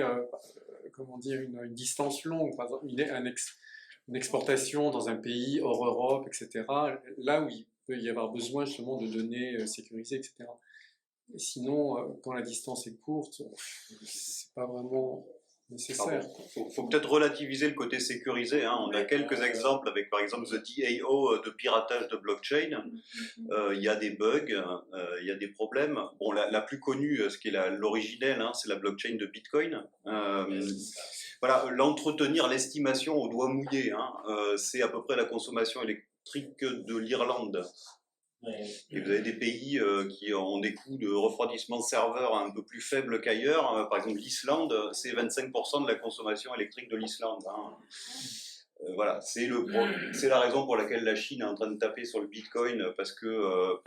comment dire, une distance longue. Par exemple, une exportation dans un pays hors Europe, etc. Là où il peut y avoir besoin justement de données sécurisées, etc. Et sinon, quand la distance est courte, c'est pas vraiment nécessaire. Il faut peut-être relativiser le côté sécurisé. Hein. On a quelques exemples avec par exemple The DAO de piratage de blockchain. Il y a des bugs, il y a des problèmes. Bon, la plus connue, ce qui est l'originelle, hein, c'est la blockchain de Bitcoin. Voilà, l'entretenir, l'estimation au doigt mouillé, hein, c'est à peu près la consommation électrique de l'Irlande. Et vous avez des pays qui ont des coûts de refroidissement de serveurs un peu plus faibles qu'ailleurs. Par exemple, l'Islande, c'est 25% de la consommation électrique de l'Islande. Hein. Voilà, c'est la raison pour laquelle la Chine est en train de taper sur le Bitcoin parce que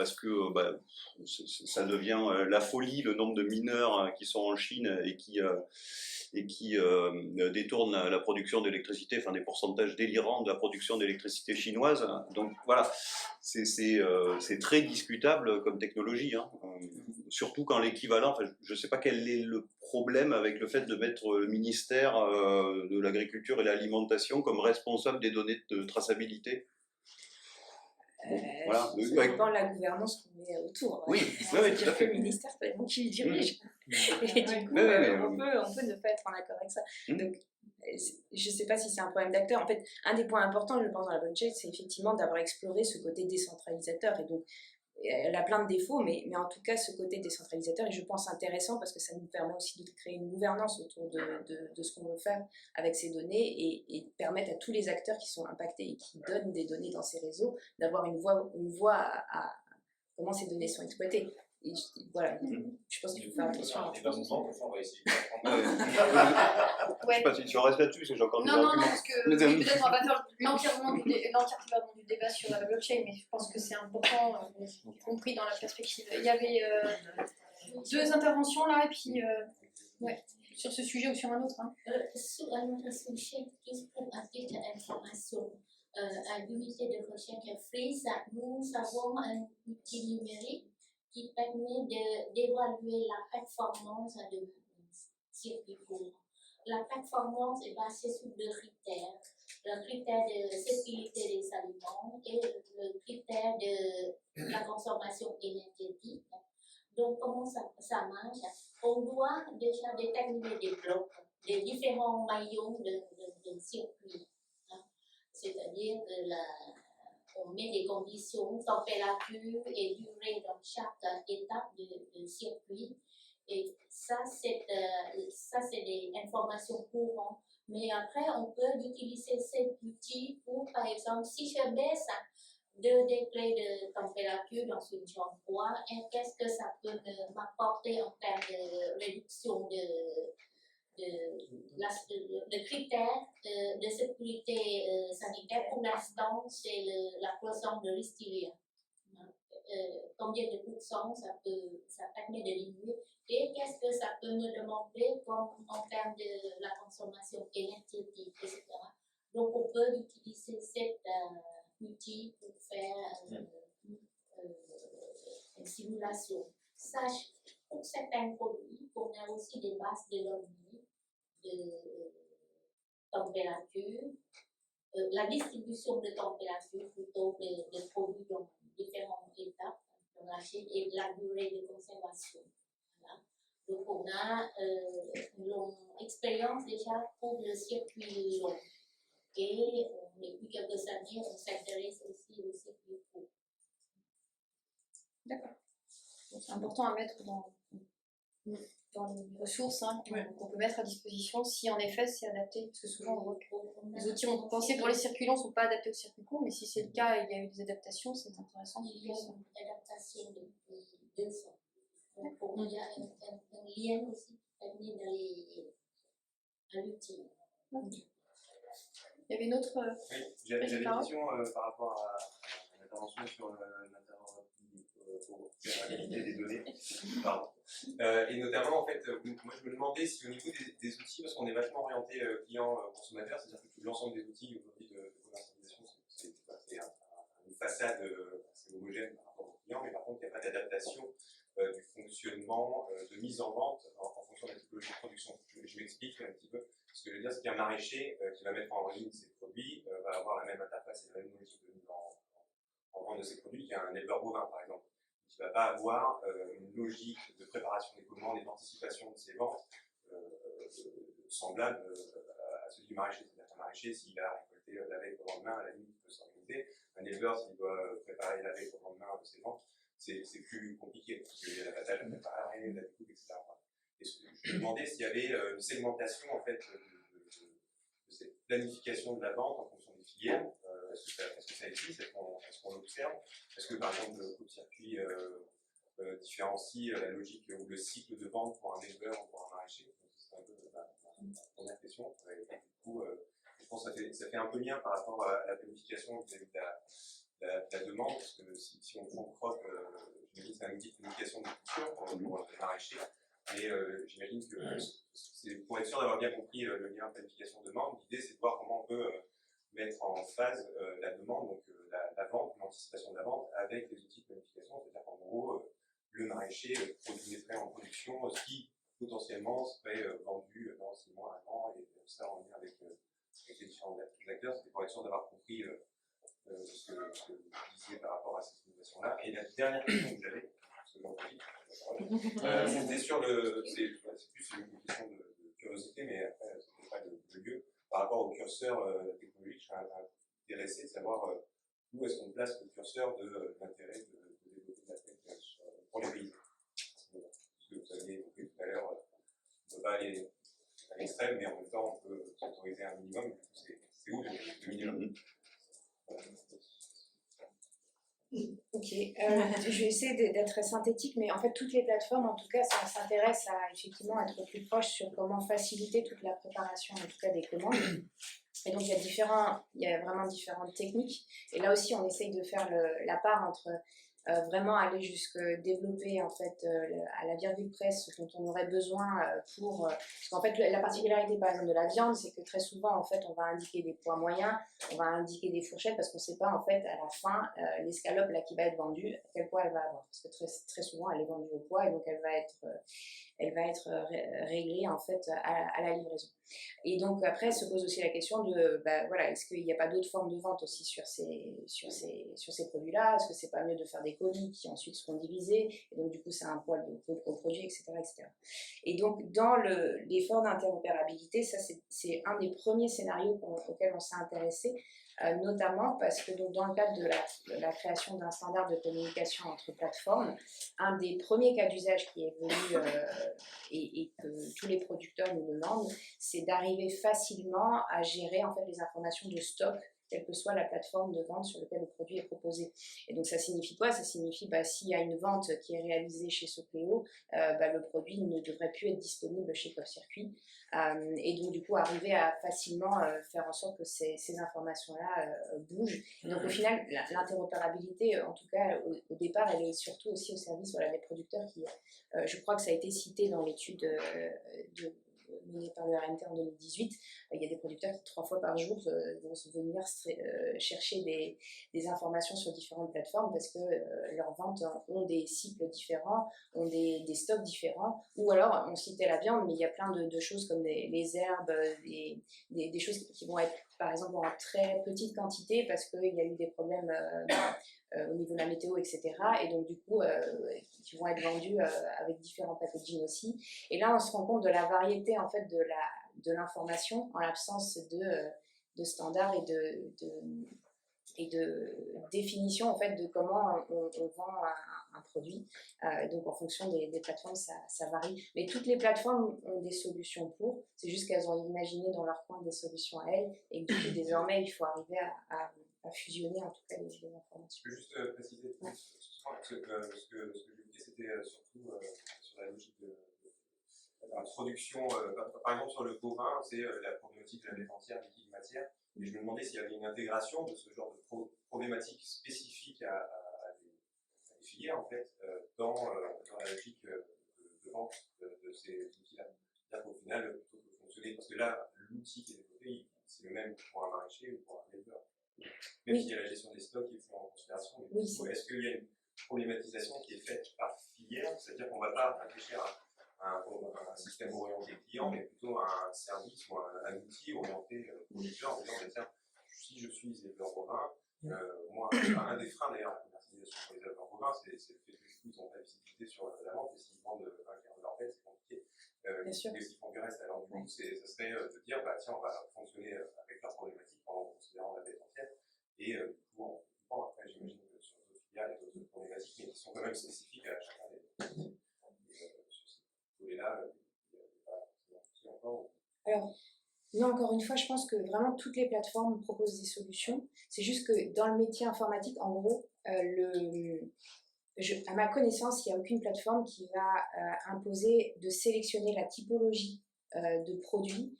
ça devient la folie, le nombre de mineurs qui sont en Chine et qui détournent la production d'électricité, enfin des pourcentages délirants de la production d'électricité chinoise. Donc voilà, c'est très discutable comme technologie, hein. Surtout quand l'équivalent, enfin, je ne sais pas quel est le problème avec le fait de mettre le ministère de l'Agriculture et de l'Alimentation comme responsable des données de traçabilité. Voilà. Ça dépend de la gouvernance qu'on met autour. Oui, tout à fait. Le ministère, c'est moi qui le dirige. Et du coup, on peut ne pas être en accord avec ça. Donc, je ne sais pas si c'est un problème d'acteur. En fait, un des points importants, je pense, dans la blockchain, c'est effectivement d'avoir exploré ce côté décentralisateur. Et donc, elle a plein de défauts, mais en tout cas, ce côté décentralisateur est, je pense, intéressant parce que ça nous permet aussi de créer une gouvernance autour de ce qu'on veut faire avec ces données et permettre à tous les acteurs qui sont impactés et qui donnent des données dans ces réseaux d'avoir une voix à comment ces données sont exploitées. Et voilà, je pense qu'il faut faire attention. On va essayer. Je sais pas si tu restes là-dessus, parce que j'ai encore des arguments. Non, parce que peut-être on va pas faire l'entièreté du débat sur la blockchain, mais je pense que c'est important, y compris dans la perspective. Il y avait 2 interventions là, et puis ouais, sur ce sujet ou sur un autre. Hein. Sur un autre sujet, juste pour une petite information, à l'unité de recherche FRISA, nous avons un outil numérique qui permet d'évaluer la performance de circuits courts. La performance est basée sur 2 critères. Le critère de sécurité des aliments et le critère de la consommation énergétique. Donc, comment ça marche? On doit déjà déterminer des blocs, des différents maillons de circuit. Hein. C'est-à-dire que on met des conditions, température et durée dans chaque étape de circuit. Et ça, c'est des informations courantes. Mais après, on peut utiliser cet outil pour, par exemple, si je baisse 2 degrés de température dans une zone froide, et qu'est-ce que ça peut m'apporter en termes de réduction de critères de sécurité sanitaire. Pour l'instant, c'est la croissance de Listeria. Combien de pourcents ça permet de diminuer et qu'est-ce que ça peut me demander comme en termes de la consommation énergétique, etc. Donc, on peut utiliser cet outil pour faire une simulation. Sache, pour certains produits, on a aussi des bases de données de température, la distribution de température plutôt des produits dans différentes étapes de marché et la durée de conservation. Voilà. Donc on a une longue expérience déjà pour le circuit long et depuis quelques années on s'intéresse aussi au circuit court. D'accord. C'est important à mettre dans les ressources qu'on peut mettre à disposition si en effet c'est adapté, parce que souvent on voit que les outils ont pensé pour les circuits longs ne sont pas adaptés aux circuits courts, mais si c'est le cas, il y a eu des adaptations, c'est intéressant. Il y a une adaptation de 2 ans. Donc il y a un lien aussi qui permet d'aller à l'outil. Il y avait une autre. Oui, j'avais une question par rapport à l'intervention sur l'interopérabilité des données. Pardon. Et notamment, en fait, moi je me demandais si au niveau des outils, parce qu'on est vachement orienté client-consommateur, c'est-à-dire que l'ensemble des outils aujourd'hui de commercialisation, c'est une façade assez homogène par rapport au client, mais par contre, il n'y a pas d'adaptation du fonctionnement, de mise en vente en fonction de la typologie de production. Je m'explique un petit peu. Ce que je veux dire, c'est qu'un maraîcher qui va mettre en ligne ses produits va avoir la même interface et la même logique de mise en vente de ses produits qu'un éleveur bovin, par exemple. Il ne va pas avoir une logique de préparation des commandes et d'anticipation de ses ventes semblable à celui du maraîcher. C'est-à-dire qu'un maraîcher, s'il a récolté la veille au lendemain, à la limite, il peut s'organiser. Un éleveur, s'il doit préparer la veille au lendemain de ses ventes, c'est plus compliqué, parce qu'il y a l'abattage à préparer, la découpe, etc. Et je me demandais s'il y avait une segmentation en fait, de cette planification de la vente en fonction des filières. Est-ce que ça existe? Est-ce qu'on l'observe? Est-ce que par exemple le court-circuit différencie la logique ou le cycle de vente pour un éleveur ou pour un maraîcher? C'est un peu ma première question. Et du coup, je pense que ça fait un peu lien par rapport à la planification vis-à-vis de la demande, parce que si on prend crop, j'imagine que c'est un outil de communication de culture pour les maraîchers. Et j'imagine que pour être sûr d'avoir bien compris le lien planification-demande, l'idée c'est de voir comment on peut mettre en phase la demande, donc la vente, l'anticipation de la vente, avec les outils de planification. C'est-à-dire qu'en gros, le maraîcher mettrait en production ce qui potentiellement serait vendu dans 6 mois, 1 an, et ça en lien avec les différents acteurs. C'était pour être sûr d'avoir compris ce que vous disiez par rapport à cette innovation-là. Et la dernière question que j'avais, c'était sur c'est plus une question de curiosité, mais après, c'est pas de lieu. Par rapport au curseur technologique, je serais intéressé de savoir où est-ce qu'on place le curseur de l'intérêt de développer de la tech pour les pays. Parce que vous aviez évoqué tout à l'heure, on ne peut pas aller à l'extrême, mais en même temps, on peut s'autoriser un minimum. C'est où le minimum? Ok, je vais essayer d'être très synthétique, mais en fait toutes les plateformes, en tout cas, ça s'intéresse à effectivement être plus proche sur comment faciliter toute la préparation, en tout cas des commandes. Et donc il y a vraiment différentes techniques. Et là aussi, on essaye de faire la part entre vraiment aller jusque développer en fait à la virgule près ce dont on aurait besoin pour parce qu'en fait la particularité par exemple de la viande, c'est que très souvent en fait on va indiquer des poids moyens, on va indiquer des fourchettes parce qu'on ne sait pas en fait à la fin l'escalope là qui va être vendue quel poids elle va avoir, parce que très souvent elle est vendue au poids et donc elle va être réglée en fait à la livraison. Et donc après se pose aussi la question de voilà, est-ce qu'il n'y a pas d'autres formes de vente aussi sur ces produits-là? Est-ce que c'est pas mieux de faire des colis qui ensuite seront divisés et donc du coup c'est un poids de produit, etc., etc. Et donc dans l'effort d'interopérabilité, ça c'est un des premiers scénarios auxquels on s'est intéressé notamment parce que donc, dans le cadre de la création d'un standard de communication entre plateformes, un des premiers cas d'usage qui est venu et que tous les producteurs nous demandent, c'est d'arriver facilement à gérer en fait, les informations de stock, quelle que soit la plateforme de vente sur laquelle le produit est proposé. Et donc ça signifie quoi? Ça signifie s'il y a une vente qui est réalisée chez Sopléo, le produit ne devrait plus être disponible chez Coff-Circuit. Et donc du coup arriver à facilement faire en sorte que ces informations-là bougent. Et donc au final, l'interopérabilité, en tout cas au départ, elle est surtout aussi au service des producteurs qui, je crois que ça a été cité dans l'étude menée par le RMT en 2018, il y a des producteurs qui 3 fois par jour vont venir chercher des informations sur différentes plateformes parce que leurs ventes ont des cycles différents, ont des stocks différents, ou alors on citait la viande, mais il y a plein de choses comme les herbes, des choses qui vont être par exemple en très petite quantité parce qu'il y a eu des problèmes au niveau de la météo, etc. Et donc du coup, qui vont être vendus avec différents packaging aussi. Et là, on se rend compte de la variété en fait de l'information en l'absence de standards et de définition en fait de comment on vend un produit. Donc en fonction des plateformes, ça varie. Mais toutes les plateformes ont des solutions pour. C'est juste qu'elles ont imaginé dans leur coin des solutions à elles et que désormais, il faut arriver à fusionner en tout cas les informations. Je peux juste préciser ce que j'évoquais, c'était surtout sur la logique de la production. Par exemple, sur le bovin, c'est la problématique de la bête entière, liquide matière. Et je me demandais s'il y avait une intégration de ce genre de problématiques spécifiques à des filières, en fait, dans la logique de vente de ces outils-là. C'est-à-dire qu'au final, plutôt que fonctionner, parce que là, l'outil qui est développé, c'est le même pour un maraîcher ou pour un éleveur. Même s'il y a la gestion des stocks qui est prise en considération, est-ce qu'il y a une problématisation qui est faite par filière? C'est-à-dire qu'on ne va pas réfléchir à un système orienté client, mais plutôt à un service ou un outil orienté producteur en disant, tiens, si je suis éleveur bovin, moi, un des freins d'ailleurs à la commercialisation pour les éleveurs bovins, c'est le fait que ils n'ont pas de visibilité sur la vente, et s'ils vendent un quart de leur bête, c'est compliqué. Qu'est-ce qu'ils font du reste? Alors du coup, ça serait de dire, tiens, on va fonctionner avec leurs problématiques en considérant la bête entière, et du coup, après, j'imagine que sur d'autres filières, il y a d'autres problématiques, mais qui sont quand même spécifiques à chacun des volets-là, il n'y a pas forcément encore. Alors, non, encore une fois, je pense que vraiment toutes les plateformes proposent des solutions. C'est juste que dans le métier informatique, en gros, à ma connaissance, il n'y a aucune plateforme qui va imposer de sélectionner la typologie de produits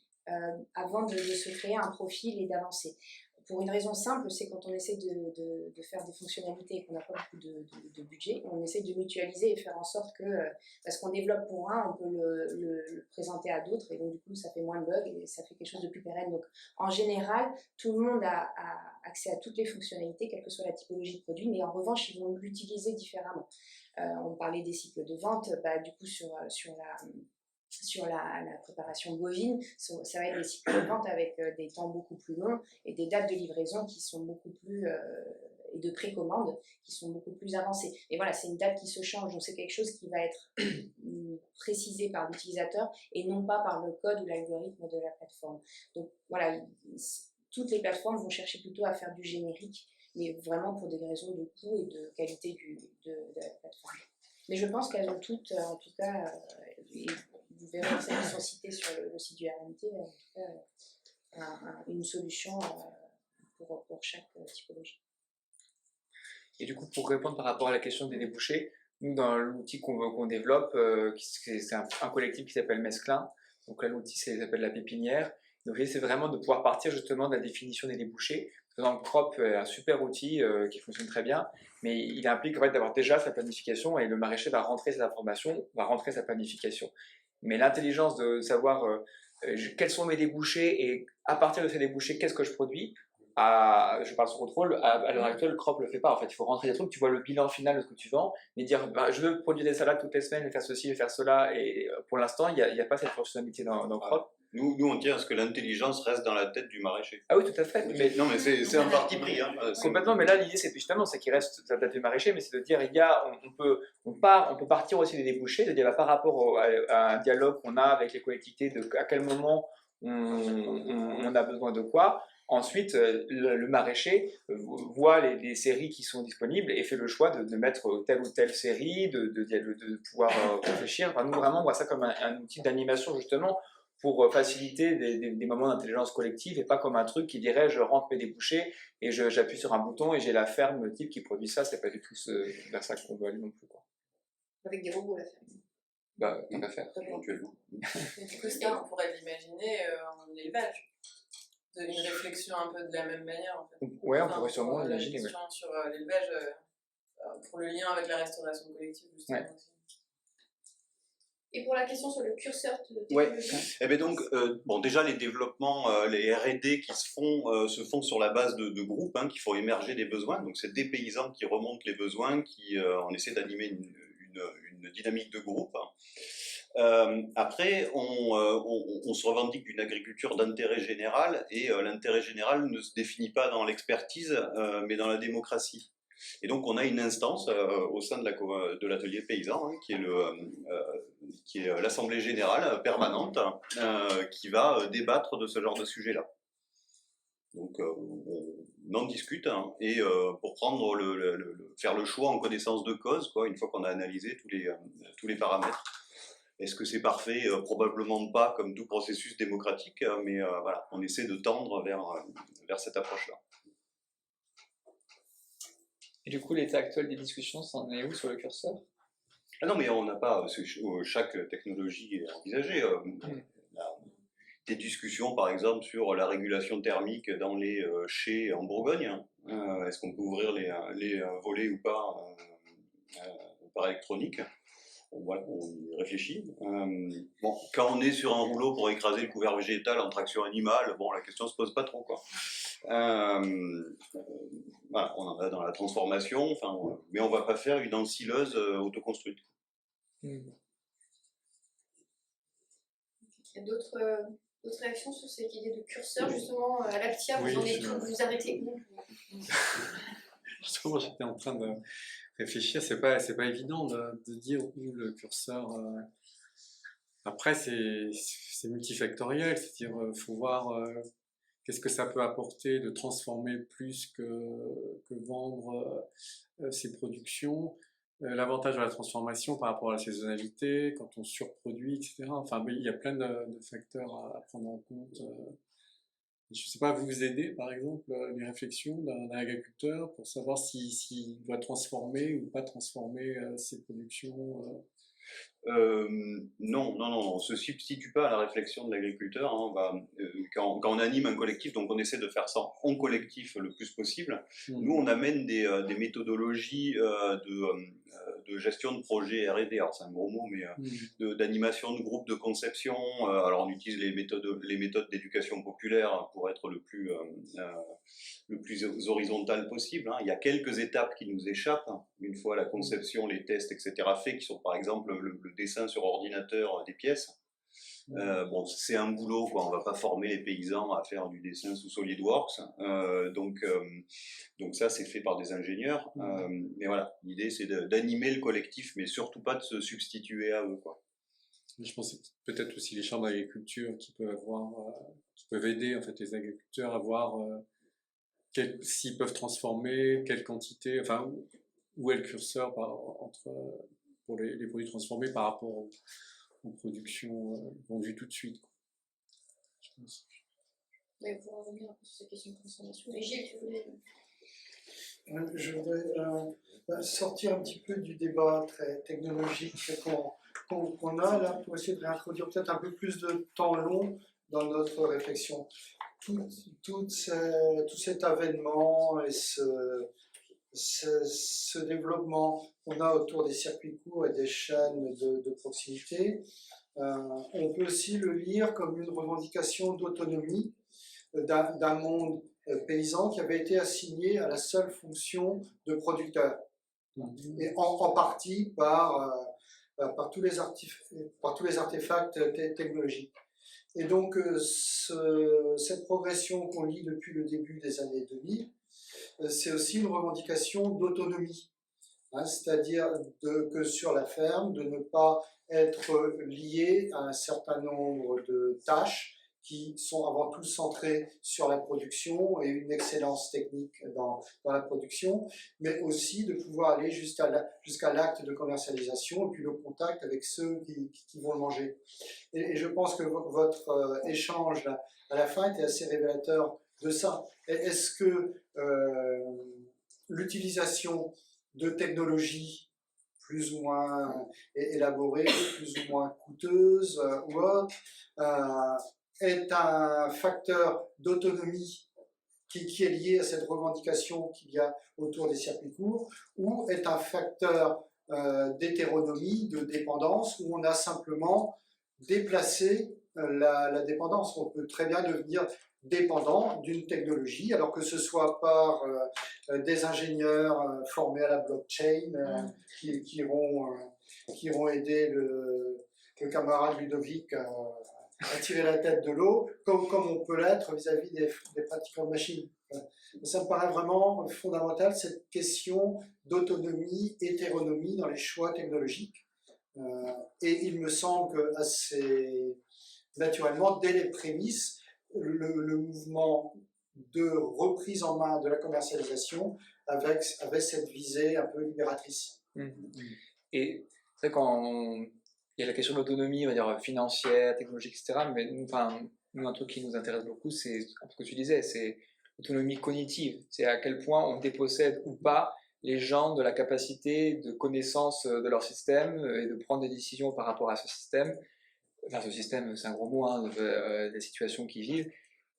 avant de se créer un profil et d'avancer. Pour une raison simple, c'est quand on essaie de faire des fonctionnalités et qu'on n'a pas beaucoup de budget, on essaie de mutualiser et faire en sorte que, parce qu'on développe pour un, on peut le présenter à d'autres et donc du coup ça fait moins de bugs et ça fait quelque chose de plus pérenne. Donc en général, tout le monde a accès à toutes les fonctionnalités, quelle que soit la typologie de produit, mais en revanche, ils vont l'utiliser différemment. On parlait des cycles de vente, du coup sur la préparation bovine, ça va être des cycles de vente avec des temps beaucoup plus longs et des dates de livraison qui sont beaucoup plus, et de précommande qui sont beaucoup plus avancées. Et voilà, c'est une date qui se change, donc c'est quelque chose qui va être précisé par l'utilisateur et non pas par le code ou l'algorithme de la plateforme. Donc voilà, toutes les plateformes vont chercher plutôt à faire du générique, mais vraiment pour des raisons de coût et de qualité de la plateforme. Mais je pense qu'elles ont toutes, en tout cas, vous verrez celles qui sont citées sur le site du RMT, en tout cas, une solution pour chaque typologie. Et du coup, pour répondre par rapport à la question des débouchés, nous, dans l'outil qu'on développe, c'est un collectif qui s'appelle Mesclin. Donc là, l'outil s'appelle la pépinière. Donc l'idée, c'est vraiment de pouvoir partir justement de la définition des débouchés. Dans le crop, un super outil qui fonctionne très bien, mais il implique en fait, d'avoir déjà sa planification et le maraîcher va rentrer ses informations, va rentrer sa planification. Mais l'intelligence de savoir quels sont mes débouchés et à partir de ces débouchés, qu'est-ce que je produis, je parle sous contrôle, à l'heure actuelle, le crop ne le fait pas. En fait, il faut rentrer des trucs, tu vois le bilan final de ce que tu vends, mais dire je veux produire des salades toutes les semaines, faire ceci, faire cela, et pour l'instant, il n'y a pas cette fonctionnalité dans le crop. Nous, on tient à ce que l'intelligence reste dans la tête du maraîcher. Ah oui, tout à fait. Mais, non, mais c'est un parti pris. Hein. Complètement, mais là, l'idée, c'est justement, c'est qu'il reste dans la tête du maraîcher, mais c'est de dire, on peut partir aussi des débouchés, de dire par rapport à un dialogue qu'on a avec les collectivités, à quel moment on a besoin de quoi, Ensuite, le maraîcher voit les séries qui sont disponibles et fait le choix de mettre telle ou telle série, de pouvoir réfléchir. Enfin, nous, vraiment, on voit ça comme un outil d'animation, justement, pour faciliter des moments d'intelligence collective et pas comme un truc qui dirait je rentre mes débouchés et j'appuie sur un bouton et j'ai la ferme type qui produit ça. C'est pas du tout vers ça qu'on veut aller non plus, quoi. Avec des robots, la ferme. Bah, tant qu'à faire. Éventuellement. Mais du coup, ça, on pourrait l'imaginer en élevage. Une réflexion un peu de la même manière, en fait. Ouais, on pourrait sûrement la l'imaginer. question sur l'élevage, pour le lien avec la restauration collective, justement. Ouais. Aussi. Et pour la question sur le curseur de Ouais. technologie, Eh bien donc, bon, déjà les développements, les R&D qui se font sur la base de groupes qui font émerger des besoins. Donc c'est des paysans qui remontent les besoins, on essaie d'animer une dynamique de groupe. Après, on se revendique d'une agriculture d'intérêt général et l'intérêt général ne se définit pas dans l'expertise, mais dans la démocratie. Et donc, on a une instance au sein de l'atelier paysan qui est l'Assemblée générale permanente qui va débattre de ce genre de sujet-là. Donc, on en discute et pour faire le choix en connaissance de cause, quoi, une fois qu'on a analysé tous les paramètres. Est-ce que c'est parfait? Probablement pas, comme tout processus démocratique, mais voilà, on essaie de tendre vers cette approche-là. Et du coup, l'état actuel des discussions, ça en est où sur le curseur? Ah non, mais on n'a pas, chaque technologie est envisagée. Des discussions, par exemple, sur la régulation thermique dans les chais en Bourgogne. Est-ce qu'on peut ouvrir les volets ou pas par électronique? Voilà, on y réfléchit. Bon, quand on est sur un rouleau pour écraser le couvert végétal en traction animale, bon, la question se pose pas trop, quoi. Voilà, on en a dans la transformation, mais on va pas faire une ensileuse autoconstruite. il y a d'autres réactions sur cette idée de curseur, justement, à l'Altia, Oui, vous en êtes où? Vous arrêtez où? Justement, j'étais en train de réfléchir, c'est pas évident de dire où le curseur. Après, c'est multifactoriel, c'est-à-dire faut voir qu'est-ce que ça peut apporter de transformer plus que vendre ses productions. L'avantage de la transformation par rapport à la saisonnalité, quand on surproduit, etc. Enfin, il y a plein de facteurs à prendre en compte. Je ne sais pas, vous aider, par exemple, les réflexions d'un agriculteur pour savoir s'il doit transformer ou pas transformer ses productions Non, on se substitue pas à la réflexion de l'agriculteur. Quand on anime un collectif, donc on essaie de faire ça en collectif le plus possible. Nous, on amène des méthodologies de gestion de projet R&D. Alors c'est un gros mot, mais d'animation de groupe de conception. Alors on utilise les méthodes d'éducation populaire pour être le plus horizontal possible. Il y a quelques étapes qui nous échappent. Une fois la conception, les tests, etc. faits, qui sont par exemple le dessin sur ordinateur des pièces. Bon, c'est un boulot, quoi. On va pas former les paysans à faire du dessin sous SolidWorks. Donc ça, c'est fait par des ingénieurs. Mais voilà, l'idée, c'est d'animer le collectif, mais surtout pas de se substituer à eux, quoi. Je pense que c'est peut-être aussi les chambres d'agriculture qui peuvent aider en fait les agriculteurs à voir s'ils peuvent transformer, quelle quantité, enfin où est le curseur pour les produits transformés par rapport aux productions vendues tout de suite, quoi. Je pense. Mais pour revenir sur cette question de transformation, et Gilles, tu voulais... Je voudrais sortir un petit peu du débat très technologique qu'on a là pour essayer de réintroduire peut-être un peu plus de temps long dans notre réflexion. Tout cet avènement et ce développement qu'on a autour des circuits courts et des chaînes de proximité, on peut aussi le lire comme une revendication d'autonomie d'un monde paysan qui avait été assigné à la seule fonction de producteur, et en partie par tous les artefacts technologiques. Et donc cette progression qu'on lit depuis le début des années 2000, c'est aussi une revendication d'autonomie, c'est-à-dire que sur la ferme, de ne pas être lié à un certain nombre de tâches qui sont avant tout centrés sur la production et une excellence technique dans la production, mais aussi de pouvoir aller jusqu'à l'acte de commercialisation et puis le contact avec ceux qui vont le manger. Et je pense que votre échange là, à la fin était assez révélateur de ça. Est-ce que l'utilisation de technologies plus ou moins élaborées, plus ou moins coûteuses ou autres, est un facteur d'autonomie qui est lié à cette revendication qu'il y a autour des circuits courts, ou est un facteur d'hétéronomie, de dépendance, où on a simplement déplacé la dépendance. On peut très bien devenir dépendant d'une technologie, alors que ce soit par des ingénieurs formés à la blockchain qui iront aider le camarade Ludovic à tirer la tête de l'eau, comme on peut l'être vis-à-vis des pratiquants de machines. Ça me paraît vraiment fondamental, cette question d'autonomie, hétéronomie dans les choix technologiques. Et il me semble que assez naturellement, dès les prémices, le mouvement de reprise en main de la commercialisation avec cette visée un peu libératrice. Et c'est vrai qu'il y a la question de l'autonomie, on va dire financière, technologique, etc. Mais nous, un truc qui nous intéresse beaucoup, c'est ce que tu disais, c'est l'autonomie cognitive. C'est à quel point on dépossède ou pas les gens de la capacité de connaissance de leur système et de prendre des décisions par rapport à ce système. Enfin, ce système, c'est un gros mot, hein, des situations qu'ils vivent.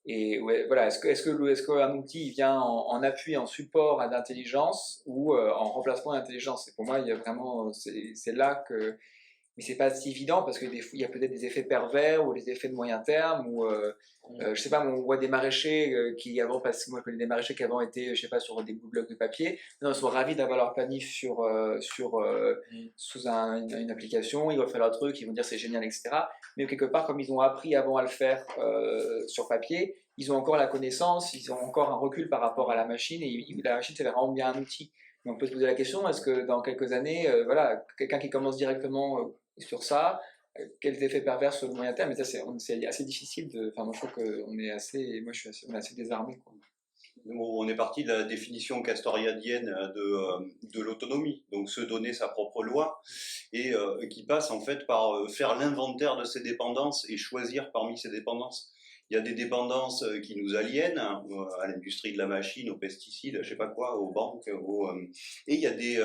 Et ouais, voilà, est-ce qu'un outil vient en appui, en support à l'intelligence ou en remplacement de l'intelligence? Et pour moi, il y a vraiment, c'est là que, mais c'est pas si évident parce que il y a peut-être des effets pervers ou des effets de moyen terme ou je sais pas, on voit des maraîchers qui avant passé, moi je connais des maraîchers qui avant étaient, je sais pas, sur des blocs de papier, maintenant ils sont ravis d'avoir leur planif sous une application, ils vont faire leur truc, ils vont dire c'est génial, etc. Mais quelque part, comme ils ont appris avant à le faire sur papier, ils ont encore la connaissance, ils ont encore un recul par rapport à la machine et la machine c'est vraiment bien un outil. Mais on peut se poser la question, est-ce que dans quelques années, voilà, quelqu'un qui commence directement sur ça, quels effets pervers sur le moyen terme, mais ça c'est assez difficile enfin moi je trouve qu'on est assez, on est assez désarmé, quoi. On est parti de la définition castoriadienne de l'autonomie, donc se donner sa propre loi, et qui passe en fait par faire l'inventaire de ses dépendances et choisir parmi ses dépendances. Il y a des dépendances qui nous aliènent, à l'industrie de la machine, aux pesticides, je sais pas quoi, aux banques, et il y a des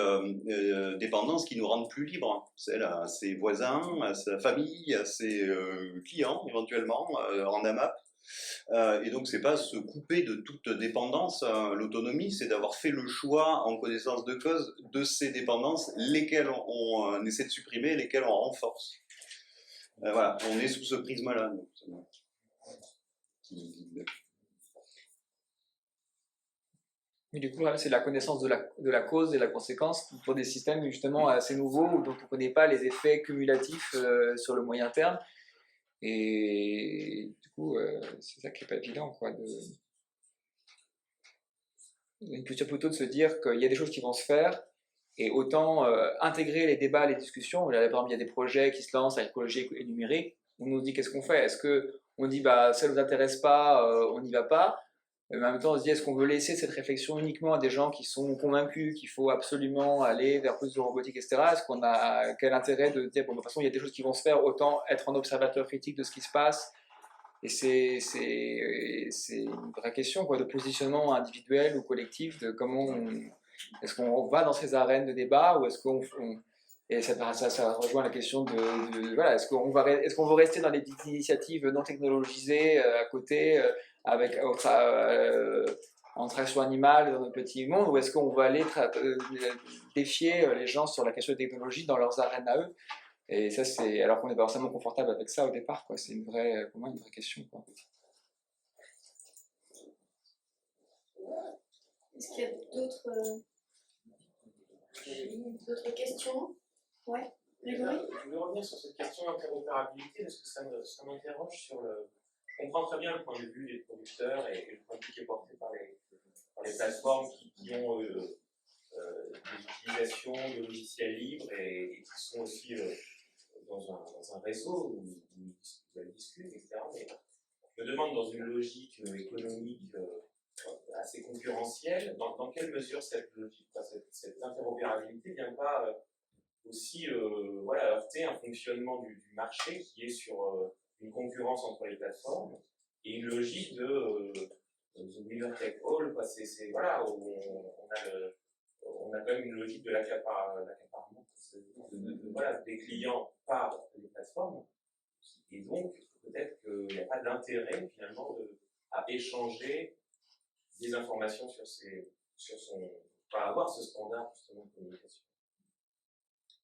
dépendances qui nous rendent plus libres, celles à ses voisins, à sa famille, à ses clients éventuellement, en AMAP. Et donc c'est pas se couper de toute dépendance, l'autonomie, c'est d'avoir fait le choix en connaissance de cause de ces dépendances, lesquelles on essaie de supprimer, lesquelles on renforce. Voilà, on est sous ce prisme-là. Mais du coup, c'est la connaissance de la cause et la conséquence pour des systèmes justement assez nouveaux dont on ne connaît pas les effets cumulatifs sur le moyen terme. Et du coup, c'est ça qui n'est pas évident, quoi. Une posture plutôt de se dire qu'il y a des choses qui vont se faire et autant intégrer les débats, les discussions. Là, par exemple, il y a des projets qui se lancent à l'écologie et numérique. On nous dit qu'est-ce qu'on fait? Est-ce qu'on dit bah, ça ne nous intéresse pas, on n'y va pas? Mais en même temps, on se dit est-ce qu'on veut laisser cette réflexion uniquement à des gens qui sont convaincus qu'il faut absolument aller vers plus de robotique, etc. Est-ce qu'on a quel intérêt de dire bon, de toute façon, il y a des choses qui vont se faire, autant être un observateur critique de ce qui se passe? Et c'est une vraie question, quoi, de positionnement individuel ou collectif, de comment est-ce qu'on va dans ces arènes de débat ou est-ce qu'on et ça rejoint la question de voilà, est-ce qu'on veut rester dans les initiatives non technologisées à côté avec en traction animale dans notre petit monde, ou est-ce qu'on va aller défier les gens sur la question de technologie dans leurs arènes à eux? Et ça, c'est alors qu'on n'est pas forcément confortable avec ça au départ, quoi. C'est pour moi une vraie question, quoi. Est-ce qu'il y a d'autres questions? Ouais. Je voulais revenir sur cette question d'interopérabilité parce que ça m'interroge sur le. Je comprends très bien le point de vue des producteurs et le point de vue qui est porté par les plateformes qui ont des utilisations de logiciels libres et qui sont aussi dans un réseau où elles discutent, etc. demande dans une logique économique assez concurrentielle, dans quelle mesure cette logique, cette interopérabilité ne vient pas aussi heurter un fonctionnement du marché qui est sur une concurrence entre les plateformes et une logique de the winner take all, quoi. Où on a quand même une logique de l'accaparement des clients par les plateformes, et donc peut-être qu'il n'y a pas d'intérêt finalement à échanger des informations avoir ce standard justement de communication.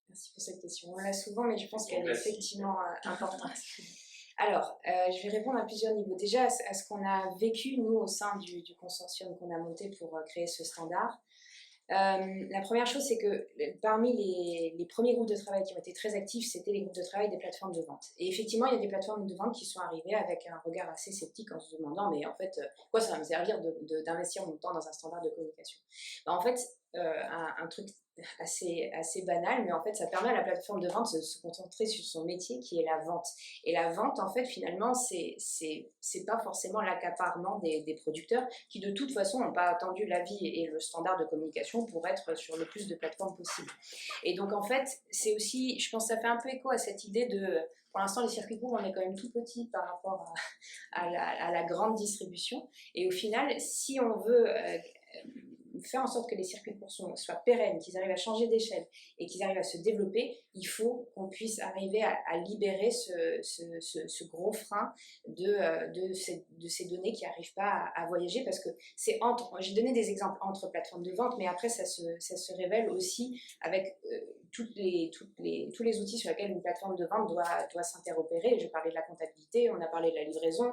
Merci pour cette question. On l'a souvent, mais je pense qu'elle est effectivement importante. Alors, je vais répondre à plusieurs niveaux. Déjà, à ce qu'on a vécu, nous, au sein du consortium qu'on a monté pour créer ce standard. La première chose, c'est que parmi les premiers groupes de travail qui ont été très actifs, c'était les groupes de travail des plateformes de vente. Et effectivement, il y a des plateformes de vente qui sont arrivées avec un regard assez sceptique en se demandant, mais en fait, quoi ça va me servir d'investir mon temps dans un standard de communication? En fait, un truc assez banal, mais en fait ça permet à la plateforme de vente de se concentrer sur son métier qui est la vente. Et la vente, en fait, finalement, c'est pas forcément l'accaparement des producteurs qui de toute façon n'ont pas attendu l'avis et le standard de communication pour être sur le plus de plateformes possible. Et donc en fait, c'est aussi, je pense que ça fait un peu écho à cette idée de, pour l'instant les circuits courts, on est quand même tout petit par rapport à la grande distribution, et au final, si on veut faire en sorte que les circuits courts soient pérennes, qu'ils arrivent à changer d'échelle et qu'ils arrivent à se développer, il faut qu'on puisse arriver à libérer ce gros frein de ces données qui n'arrivent pas à voyager, parce que c'est j'ai donné des exemples entre plateformes de vente, mais après ça se révèle aussi avec tous les outils sur lesquels une plateforme de vente doit s'interopérer. Je parlais de la comptabilité, on a parlé de la livraison.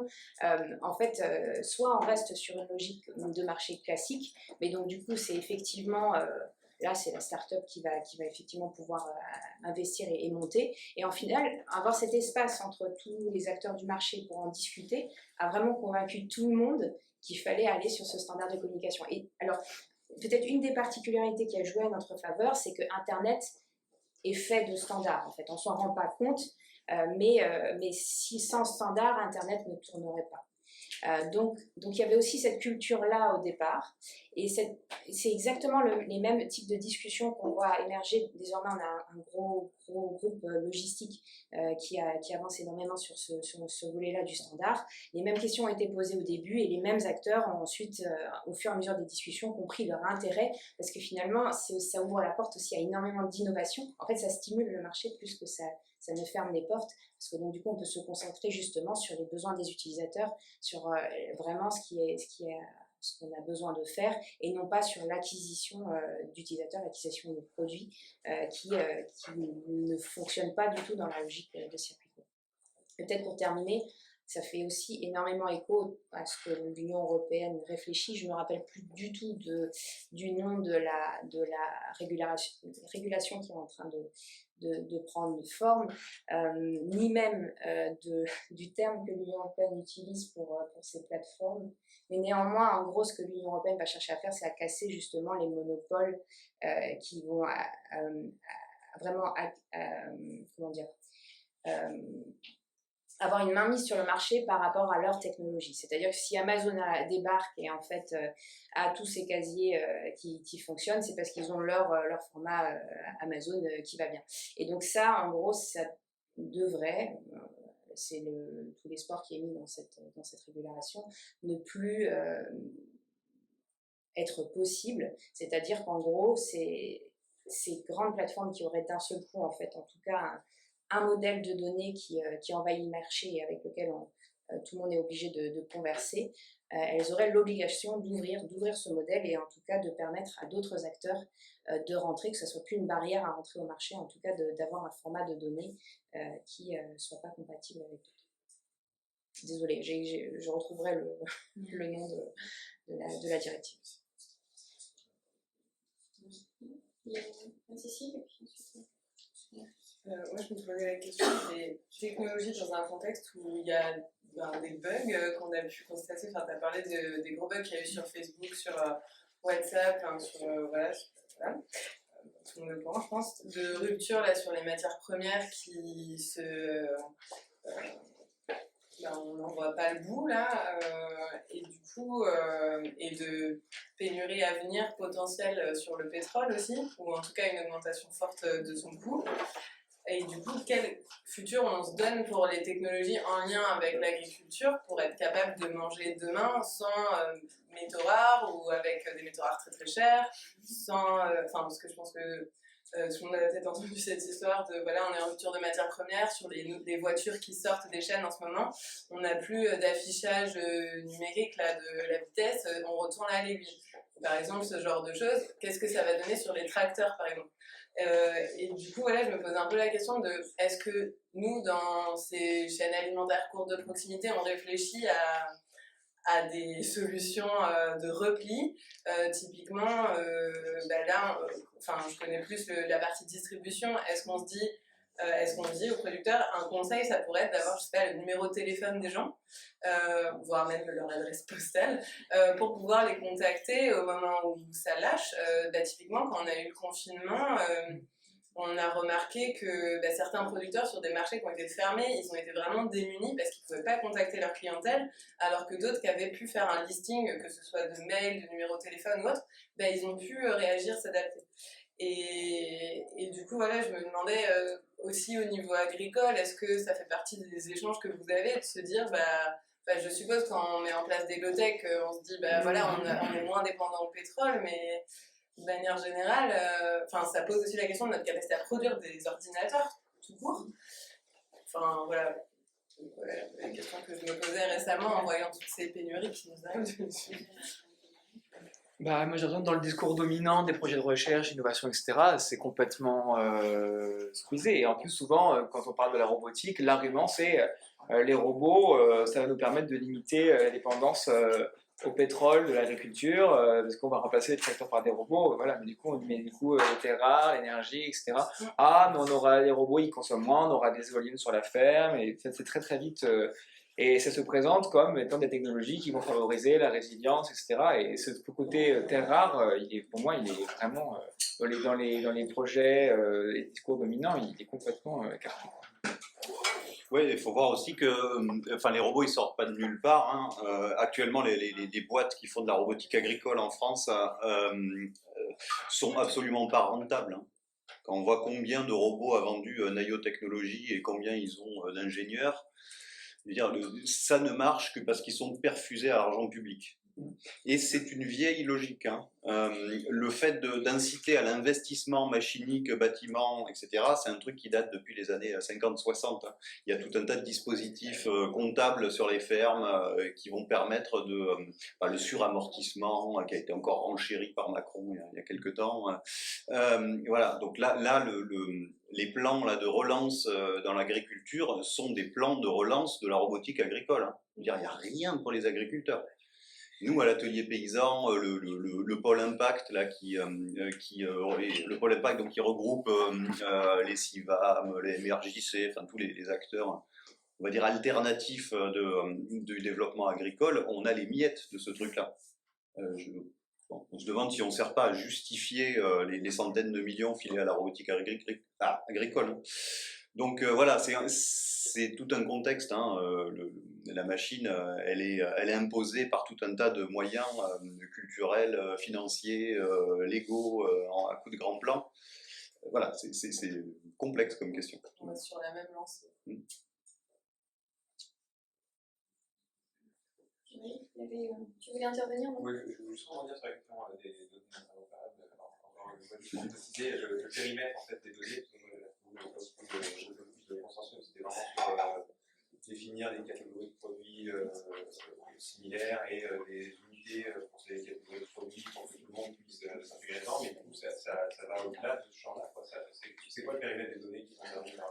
En fait, soit on reste sur une logique de marché classique, mais donc du coup c'est effectivement là c'est la start-up qui va effectivement pouvoir investir et monter, et en final avoir cet espace entre tous les acteurs du marché pour en discuter a vraiment convaincu tout le monde qu'il fallait aller sur ce standard de communication. Et alors peut-être une des particularités qui a joué à notre faveur, c'est que Internet est fait de standards. En fait, on s'en rend pas compte, mais sans standard, Internet ne tournerait pas. Donc il y avait aussi cette culture-là au départ, et c'est exactement les mêmes types de discussions qu'on voit émerger. Désormais, on a un gros groupe logistique qui avance énormément sur ce volet-là du standard. Les mêmes questions ont été posées au début, et les mêmes acteurs ont ensuite, au fur et à mesure des discussions, compris leur intérêt, parce que finalement, ça ouvre la porte aussi à énormément d'innovation. En fait, ça stimule le marché plus que ça ne ferme les portes, parce que donc du coup on peut se concentrer justement sur les besoins des utilisateurs, sur vraiment ce qu'on a besoin de faire, et non pas sur l'acquisition d'utilisateurs, l'acquisition de produits qui ne fonctionnent pas du tout dans la logique de circuit court. Peut-être pour terminer, ça fait aussi énormément écho à ce que l'Union européenne réfléchit. Je ne me rappelle plus du tout du nom de la régulation qui est en train de prendre forme, ni même du terme que l'Union européenne utilise pour ces plateformes. Mais néanmoins, en gros, ce que l'Union européenne va chercher à faire, c'est à casser justement les monopoles qui vont vraiment avoir une mainmise sur le marché par rapport à leur technologie. C'est-à-dire que si Amazon débarque et en fait a tous ces casiers qui fonctionnent, c'est parce qu'ils ont leur format Amazon qui va bien. Et donc ça, en gros, ça devrait, c'est tout l'espoir qui est mis dans cette régulation, ne plus être possible. C'est-à-dire qu'en gros, ces grandes plateformes qui auraient d'un seul coup, en fait, en tout cas, un modèle de données qui envahit le marché et avec lequel tout le monde est obligé de converser, elles auraient l'obligation d'ouvrir ce modèle, et en tout cas de permettre à d'autres acteurs de rentrer, que ce ne soit plus une barrière à rentrer au marché, en tout cas d'avoir un format de données qui ne soit pas compatible avec d'autres. Désolée, je retrouverai le nom de la directive. Cécile, et puis ensuite... Moi, je me posais la question des technologies dans un contexte où il y a des bugs qu'on a pu constater. Enfin, tu as parlé des gros bugs qu'il y a eu sur Facebook, sur WhatsApp, voilà. Tout le monde est au courant, je pense. De rupture là, sur les matières premières qui on n'en voit pas le bout là, et du coup, et de pénurie à venir potentielle sur le pétrole aussi, ou en tout cas une augmentation forte de son coût. Et du coup, quel futur on se donne pour les technologies en lien avec l'agriculture pour être capable de manger demain sans métaux rares ou avec des métaux rares très très chers, sans, parce que je pense que tout le monde a peut-être entendu cette histoire de voilà, on est en rupture de matières premières sur les voitures qui sortent des chaînes en ce moment. On n'a plus d'affichage numérique là, de la vitesse, on retourne à l'aiguille. Par exemple, ce genre de choses, qu'est-ce que ça va donner sur les tracteurs par exemple? Et du coup, voilà, je me pose un peu la question de est-ce que nous, dans ces chaînes alimentaires courtes de proximité, on réfléchit à des solutions de repli. Typiquement, là, je connais plus la partie distribution. Est-ce qu'on se dit aux producteurs, un conseil, ça pourrait être d'avoir, je sais pas, le numéro de téléphone des gens, voire même leur adresse postale, pour pouvoir les contacter au moment où ça lâche. Typiquement, quand on a eu le confinement, on a remarqué que certains producteurs sur des marchés qui ont été fermés, ils ont été vraiment démunis parce qu'ils ne pouvaient pas contacter leur clientèle, alors que d'autres qui avaient pu faire un listing, que ce soit de mail, de numéro de téléphone ou autre, ils ont pu réagir, s'adapter. Et du coup, voilà, je me demandais aussi au niveau agricole, est-ce que ça fait partie des échanges que vous avez, de se dire, je suppose quand on met en place des low-tech, on se dit, voilà, on est moins dépendant au pétrole, mais de manière générale, ça pose aussi la question de notre capacité à produire des ordinateurs, tout court. Voilà. La question que je me posais récemment en voyant toutes ces pénuries qui nous arrivent dessus. Moi, j'ai l'impression que dans le discours dominant des projets de recherche, innovation, etc., c'est complètement squeezé. Et en plus, souvent, quand on parle de la robotique, l'argument, c'est les robots, ça va nous permettre de limiter la dépendance au pétrole de l'agriculture, parce qu'on va remplacer les tracteurs par des robots, voilà, mais du coup, les terres rares, l'énergie, etc. Ah, mais on aura les robots, ils consomment moins, on aura des éoliennes sur la ferme, et c'est très très vite... Et ça se présente comme étant des technologies qui vont favoriser la résilience, etc. Et ce côté terre rare, pour moi, il est vraiment, dans les projets et discours dominants, il est complètement écarté. Oui, il faut voir aussi que les robots, ils sortent pas de nulle part. Hein. Actuellement, les boîtes qui font de la robotique agricole en France sont absolument pas rentables. Hein. Quand on voit combien de robots a vendu Naio Technologies et combien ils ont d'ingénieurs, je veux dire, ça ne marche que parce qu'ils sont perfusés à l'argent public. Et c'est une vieille logique. Hein. Le fait d'inciter à l'investissement machinique, bâtiment, etc., c'est un truc qui date depuis les années 50-60. Hein. Il y a tout un tas de dispositifs comptables sur les fermes qui vont permettre le suramortissement qui a été encore renchéri par Macron il y a quelques temps. Voilà, donc là les plans de relance dans l'agriculture sont des plans de relance de la robotique agricole. Hein. Il n'y a rien pour les agriculteurs. Nous, à l'atelier paysan, le pôle impact là, le pôle impact donc qui regroupe les CIVAM, les MRJC, tous les acteurs, on va dire alternatifs du développement agricole, on a les miettes de ce truc-là. On se demande si on ne sert pas à justifier les centaines de millions filés à la robotique agricole. Donc voilà, c'est tout un contexte. Hein, la machine, elle est imposée par tout un tas de moyens culturels, financiers, légaux, à coup de grand plan. Voilà, c'est complexe comme question. On est sur la même lancée. Tu voulais intervenir? Oui, je voulais juste rebondir sur la question des données interopérables. Je vais préciser le périmètre en fait, des données. Le consortium, c'était vraiment sur définir des catégories de produits similaires et des unités pour ces catégories de produits pour que tout le monde puisse s'intégrer dedans. Mais du coup, ça va au-delà de ce champ-là. C'est quoi le périmètre des données qui vont servir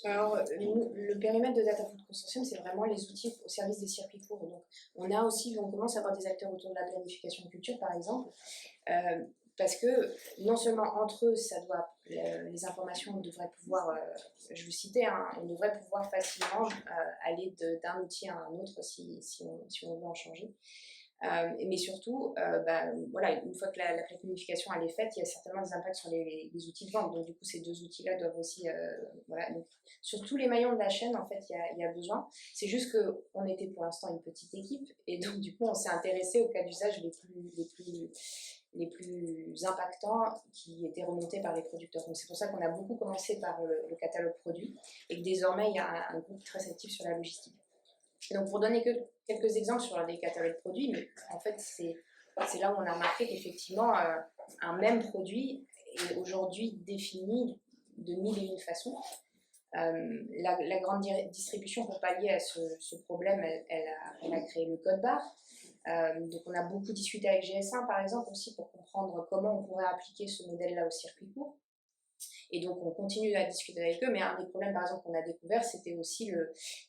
Alors, le périmètre de Data Food Consortium, c'est vraiment les outils au service des circuits courts. Donc, on commence à avoir des acteurs autour de la planification de culture, par exemple, parce que non seulement entre eux, les informations devraient pouvoir, je vous citais, on devrait pouvoir facilement aller d'un outil à un autre si on veut en changer. Mais surtout, voilà, une fois que la plaque unification elle est faite, il y a certainement des impacts sur les outils de vente. Donc du coup, ces deux outils-là doivent aussi, voilà, donc, sur tous les maillons de la chaîne, en fait, il y a besoin. C'est juste qu'on était pour l'instant une petite équipe, et donc du coup, on s'est intéressé aux cas d'usage les plus impactants qui étaient remontés par les producteurs. Donc c'est pour ça qu'on a beaucoup commencé par le catalogue produit, et que désormais, il y a un groupe très actif sur la logistique. Donc pour donner que quelques exemples sur les catalogues produits, mais en fait c'est là où on a remarqué qu'effectivement un même produit est aujourd'hui défini de 1001 façons. La grande distribution, pour pallier à ce problème, elle a créé le code barre. Donc on a beaucoup discuté avec GS1 par exemple aussi pour comprendre comment on pourrait appliquer ce modèle-là au circuit court. Et donc on continue à discuter avec eux, mais un des problèmes par exemple qu'on a découvert, c'était aussi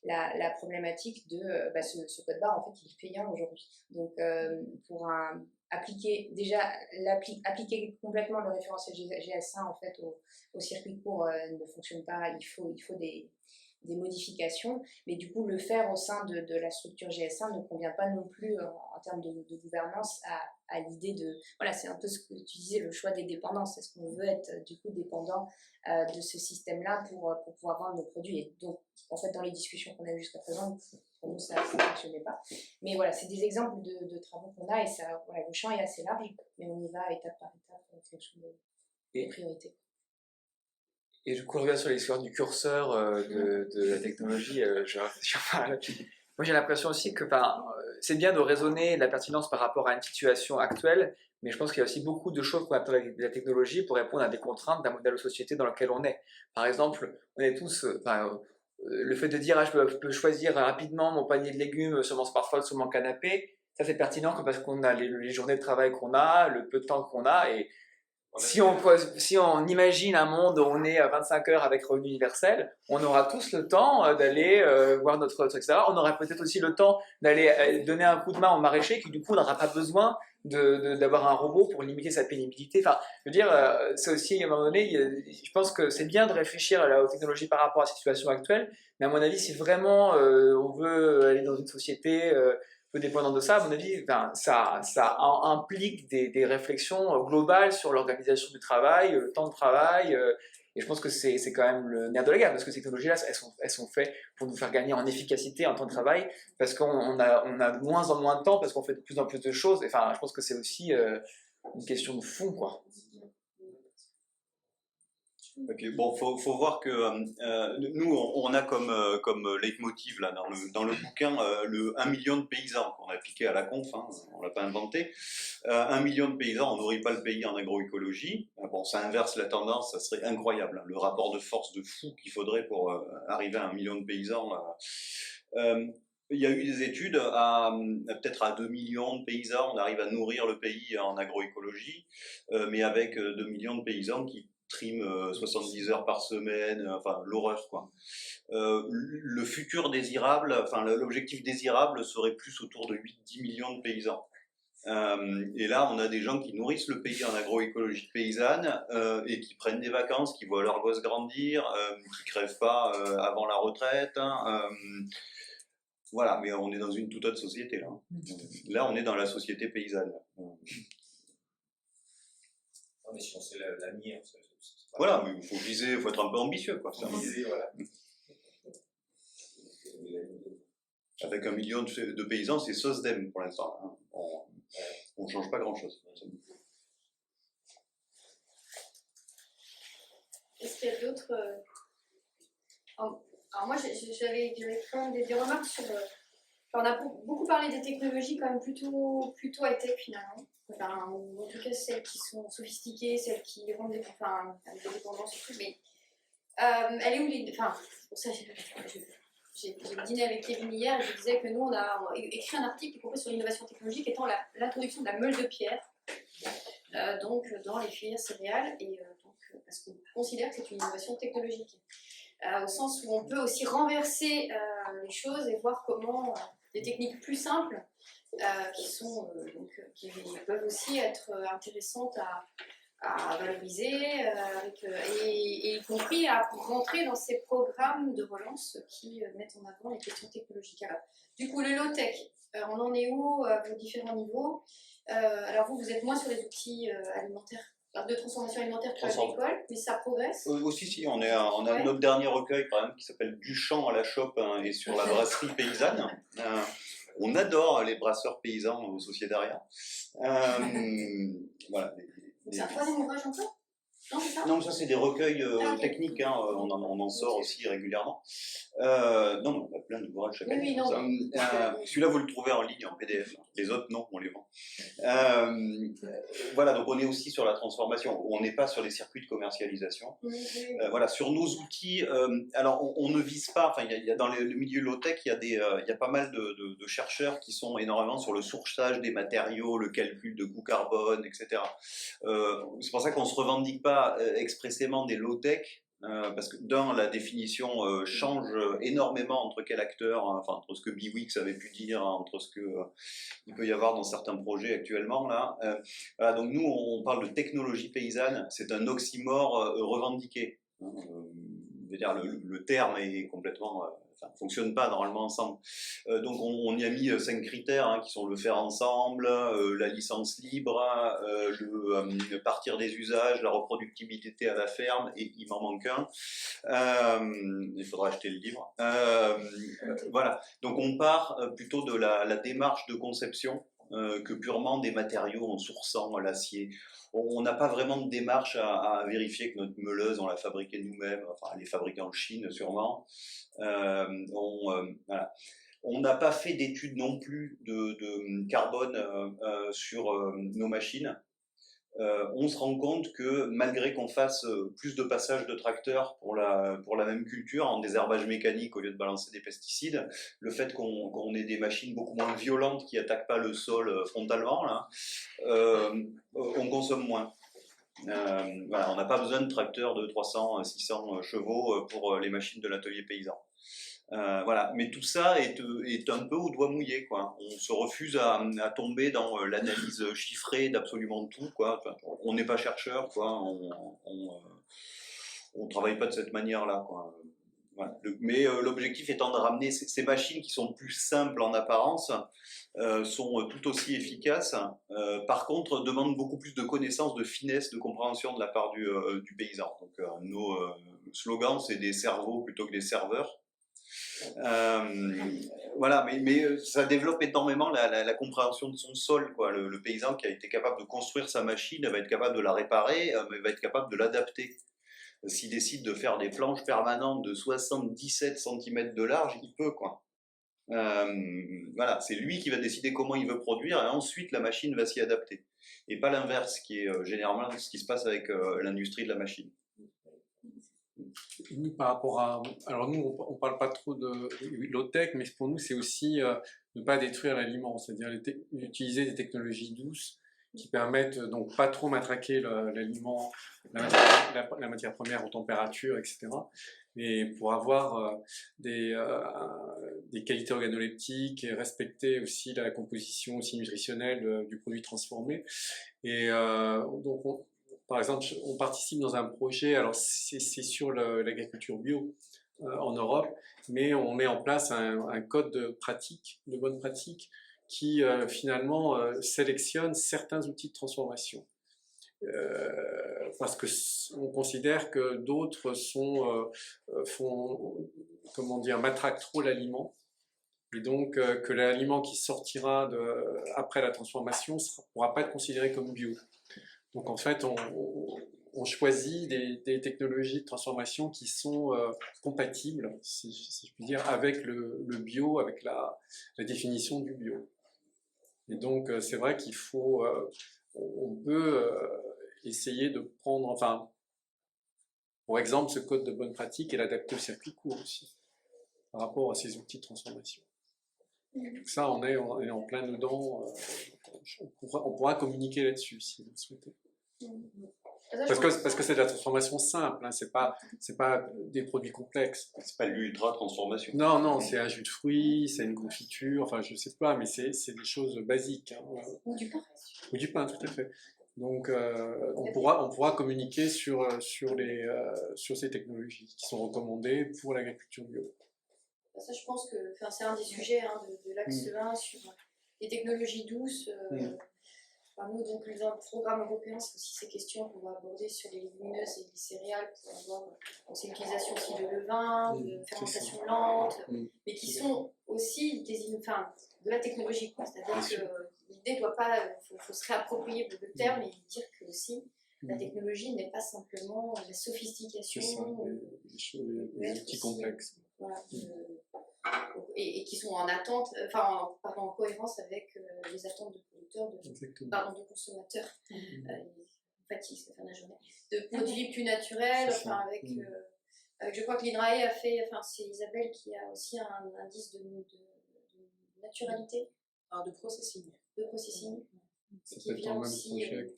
la problématique de ce code barre, en fait il est payant aujourd'hui. Donc pour appliquer complètement le référentiel GS1 en fait au circuit court ne fonctionne pas, il faut des modifications, mais du coup le faire au sein de la structure GS1 ne convient pas non plus en termes de gouvernance à l'idée de, voilà, c'est un peu ce que tu disais, le choix des dépendances. Est-ce qu'on veut être du coup dépendant de ce système-là pour pouvoir vendre nos produits? Et donc en fait dans les discussions qu'on a eues jusqu'à présent, pour nous ça ne fonctionnait pas. Mais voilà, c'est des exemples de travaux qu'on a, et ça, voilà, le champ est assez large, mais on y va étape par étape en fonction des priorités. Et du coup, je reviens sur l'histoire du curseur de la technologie. Je réfléchis pas là-dessus. Moi, j'ai l'impression aussi que c'est bien de raisonner de la pertinence par rapport à une situation actuelle, mais je pense qu'il y a aussi beaucoup de choses qu'on appelle avec de la technologie pour répondre à des contraintes d'un modèle de société dans lequel on est. Par exemple, on est tous... le fait de dire je peux choisir rapidement mon panier de légumes sur mon smartphone, sur mon canapé, ça c'est pertinent parce qu'on a les journées de travail qu'on a, le peu de temps qu'on a, et si on imagine un monde où on est à 25 heures avec revenu universel, on aura tous le temps d'aller voir notre truc, etc. On aura peut-être aussi le temps d'aller donner un coup de main au maraîcher qui du coup n'aura pas besoin d'avoir un robot pour limiter sa pénibilité. Enfin, je veux dire, c'est aussi à un moment donné, je pense que c'est bien de réfléchir à la technologie par rapport à la situation actuelle, mais à mon avis, si vraiment on veut aller dans une société peu dépendant de ça, à mon avis, ça implique des réflexions globales sur l'organisation du travail, le temps de travail, et je pense que c'est quand même le nerf de la guerre, parce que ces technologies-là, elles sont faites pour nous faire gagner en efficacité, en temps de travail, parce qu'on a de moins en moins de temps, parce qu'on fait de plus en plus de choses. Enfin, je pense que c'est aussi une question de fond, quoi. Ok, bon, faut voir que nous, on a comme leitmotiv là, dans le bouquin le 1 million de paysans qu'on a appliqué à la conf, hein, on l'a pas inventé. 1 million de paysans, on nourrit pas le pays en agroécologie. Bon, ça inverse la tendance, ça serait incroyable, hein, le rapport de force de fou qu'il faudrait pour arriver à 1 million de paysans. Il y a eu des études peut-être à 2 millions de paysans, on arrive à nourrir le pays en agroécologie, mais avec 2 millions de paysans qui triment 70 heures par semaine, enfin l'horreur quoi. Le futur désirable, enfin l'objectif désirable serait plus autour de 8-10 millions de paysans. Et là, on a des gens qui nourrissent le pays en agroécologie paysanne et qui prennent des vacances, qui voient leurs gosses grandir, qui crèvent pas avant la retraite. Hein, voilà, mais on est dans une toute autre société là. Là, on est dans la société paysanne. Non, mais si on sait l'avenir, voilà, mais il faut viser, il faut être un peu ambitieux, quoi. Viser, voilà. Avec 1 million de paysans, c'est SOSDEM pour l'instant. Hein. On ne change pas grand-chose. Est-ce qu'il y a d'autres... Alors moi, j'avais quand même des remarques sur... on a beaucoup parlé des technologies quand même plutôt high-tech finalement. Enfin, ou en tout cas celles qui sont sophistiquées, celles qui rendent des dépendances et tout. Mais elle est où les... Enfin, pour ça, j'ai dîné avec Kevin hier et je disais que nous, on a écrit un article qui propose sur l'innovation technologique étant l'introduction de la meule de pierre donc dans les filières céréales, et donc, parce qu'on considère que c'est une innovation technologique. Au sens où on peut aussi renverser les choses et voir comment des techniques plus simples qui peuvent aussi être intéressantes à valoriser et y compris à rentrer dans ces programmes de relance qui mettent en avant les questions technologiques. Alors, du coup, le low-tech, on en est où à vos différents niveaux? Alors vous êtes moins sur les outils alimentaires, de transformation alimentaire que agricole, mais ça progresse? Aussi, si, on a notre dernier recueil, par exemple, qui s'appelle Du champ à la chope, hein, et sur la brasserie paysanne. On adore les brasseurs paysans au Sociétaria. Voilà. C'est un troisième ouvrage encore? Non, c'est ça? Non, ça c'est des recueils techniques, hein, on en sort aussi régulièrement. Non, on a plein d'ouvrages chaque année. Celui-là, vous le trouvez en ligne, en PDF. Les autres, non, on les vend. Voilà, donc on est aussi sur la transformation. On n'est pas sur les circuits de commercialisation. Voilà, sur nos outils, alors on ne vise pas, enfin, il y a dans le milieu low-tech, il y a pas mal de chercheurs qui sont énormément sur le sourçage des matériaux, le calcul de coût carbone, etc. C'est pour ça qu'on ne se revendique pas expressément des low-tech, parce que la définition change énormément entre quel acteur, enfin entre ce que Biwix avait pu dire, entre ce que il peut y avoir dans certains projets actuellement là. Voilà, donc nous on parle de technologie paysanne, c'est un oxymore revendiqué. Je veux dire, le terme est complètement fonctionne pas normalement ensemble. Donc on y a mis 5 critères, hein, qui sont le faire ensemble, la licence libre, partir des usages, la reproductibilité à la ferme, et il m'en manque un. Il faudra acheter le livre. Voilà. Donc on part plutôt de la démarche de conception que purement des matériaux en sourçant l'acier. On n'a pas vraiment de démarche à vérifier que notre meuleuse, on l'a fabriquée nous-mêmes, enfin elle est fabriquée en Chine sûrement. Voilà. On n'a pas fait d'études non plus de carbone sur nos machines. On se rend compte que malgré qu'on fasse plus de passages de tracteurs pour la même culture, en désherbage mécanique au lieu de balancer des pesticides, le fait qu'on ait des machines beaucoup moins violentes qui n'attaquent pas le sol frontalement, là, on consomme moins. Voilà, on n'a pas besoin de tracteurs de 300-600 chevaux pour les machines de l'atelier paysan. Voilà, mais tout ça est un peu au doigt mouillé, quoi. On se refuse à tomber dans l'analyse chiffrée d'absolument tout, quoi. Enfin, on n'est pas chercheur, quoi. On travaille pas de cette manière-là, quoi. Voilà. Mais l'objectif étant de ramener ces machines qui sont plus simples en apparence, sont tout aussi efficaces. Par contre, demandent beaucoup plus de connaissances, de finesse, de compréhension de la part du paysan. Donc nos slogans, c'est des cerveaux plutôt que des serveurs. Voilà, mais ça développe énormément la compréhension de son sol, quoi. Le paysan qui a été capable de construire sa machine va être capable de la réparer, mais va être capable de l'adapter. S'il décide de faire des planches permanentes de 77 cm de large, il peut, quoi. Voilà, c'est lui qui va décider comment il veut produire, et ensuite la machine va s'y adapter. Et pas l'inverse, qui est généralement ce qui se passe avec l'industrie de la machine. Nous, par rapport à... Alors nous, on parle pas trop de low-tech, mais pour nous, c'est aussi ne pas détruire l'aliment, c'est-à-dire utiliser des technologies douces qui permettent donc pas trop matraquer l'aliment, la matière première en température, etc. Mais pour avoir des qualités organoleptiques et respecter aussi la composition aussi nutritionnelle du produit transformé. Et donc par exemple, on participe dans un projet, alors c'est sur l'agriculture bio en Europe, mais on met en place un code de pratique, de bonne pratique, qui finalement sélectionne certains outils de transformation. Parce qu'on considère que d'autres matraquent trop l'aliment, et donc que l'aliment qui sortira après la transformation ne pourra pas être considéré comme bio. Donc en fait, on choisit des technologies de transformation qui sont compatibles, si je puis dire, avec le bio, avec la définition du bio. Et donc c'est vrai qu'il faut, on peut essayer de prendre, enfin, pour exemple, ce code de bonne pratique et l'adapter au circuit court aussi, par rapport à ces outils de transformation. Donc ça, on est en plein dedans. On pourra communiquer là-dessus si vous le souhaitez. Parce que c'est de la transformation simple, hein, c'est pas des produits complexes. C'est pas l'ultra transformation. Non, c'est un jus de fruits, c'est une confiture, enfin je sais pas, mais c'est des choses basiques. Hein. Ou du pain. Ou du pain, tout à fait. Donc on pourra communiquer sur ces technologies qui sont recommandées pour l'agriculture bio. ça, je pense que c'est un des sujets de l'axe 1 sur les technologies douces. Nous, donc, dans le programme européen, c'est aussi ces questions qu'on va aborder sur les légumineuses et les céréales pour avoir c'est l'utilisation aussi de levain, de fermentation lente, mais qui sont aussi de la technologie. C'est-à-dire que l'idée ne doit pas, faut se réapproprier le terme et dire que aussi la technologie n'est pas simplement la sophistication, les outils complexes. Voilà, et qui sont en attente, en cohérence avec les attentes de producteurs, de consommateurs. Fatigue, la journée. De produits plus naturels, avec, je crois que l'INRAE a fait, c'est Isabelle qui a aussi un indice de naturalité. De processing. De processing. Ça qui peut être vient dans le même aussi projet.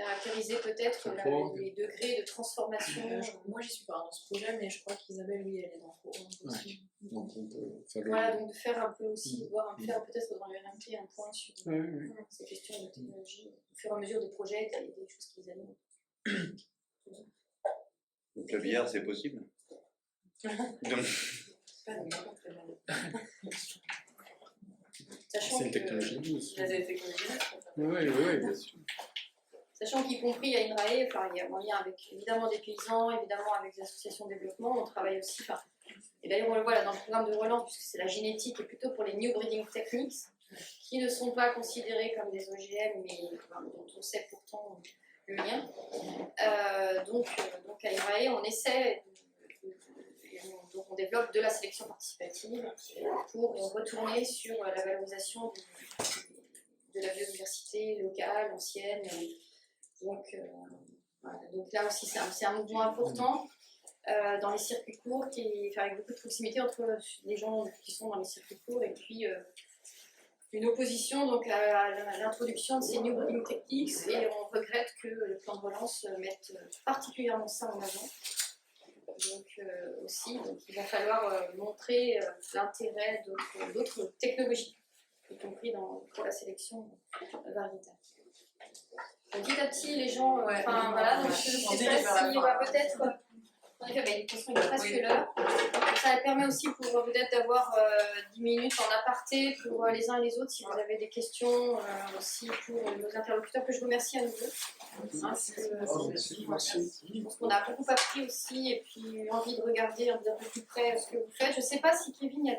caractériser peut-être les degrés de transformation. Moi, j'y suis pas dans ce projet, mais je crois qu'Isabelle, oui, elle est dans le projet aussi. Donc, on peut faire voilà, donc de faire un peu aussi, faire peut-être dans le RMT un point sur ces questions de technologie, au fur et à mesure des projets et des choses qui les animent. Donc la bière, c'est possible. C'est une technologie douce. Il y a des technologies. Oui, bien sûr. Sachant qu'y compris à INRAE, il y a un lien avec évidemment des paysans, évidemment avec des associations de développement, on travaille aussi, et d'ailleurs on le voit là dans le programme de relance, puisque c'est la génétique et plutôt pour les new breeding techniques, qui ne sont pas considérés comme des OGM, mais dont on sait pourtant le lien. Donc à INRAE, on essaie, donc on développe de la sélection participative pour retourner sur la valorisation de la biodiversité locale, ancienne. Donc là aussi, c'est un mouvement important dans les circuits courts, avec beaucoup de proximité entre les gens qui sont dans les circuits courts et puis une opposition donc, à l'introduction de ces new breeding techniques, et on regrette que le plan de relance mette particulièrement ça en avant. Donc il va falloir montrer l'intérêt d'autres technologies, y compris pour la sélection variétale. Petit à petit, les gens, donc je ne sais pas si on va peut-être, en effet, il est presque l'heure, ça permet aussi pour peut-être d'avoir 10 minutes en aparté pour les uns et les autres, si vous avez des questions aussi pour nos interlocuteurs, que je remercie à nouveau. Je pense qu'on a beaucoup appris aussi, et puis envie de regarder un peu plus près ce que vous faites. Je ne sais pas si, Kevin,